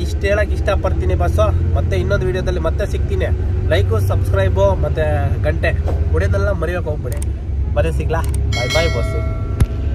ಇಷ್ಟು ಹೇಳಕ್ಕೆ ಇಷ್ಟಪಡ್ತೀನಿ ಬಸ್ಸು. ಮತ್ತೆ ಇನ್ನೊಂದು ವೀಡಿಯೋದಲ್ಲಿ ಮತ್ತೆ ಸಿಗ್ತೀನಿ. ಲೈಕು, ಸಬ್ಸ್ಕ್ರೈಬು ಮತ್ತು ಗಂಟೆ ಹೊಡೆಯೋದೆಲ್ಲ ಮರೆಯೋಕೆ ಹೋಗ್ಬೇಡಿ. ಮತ್ತೆ ಸಿಗ್ಲಾ? ಬಾಯ್ ಬಾಯ್ ಬಸ್ಸು.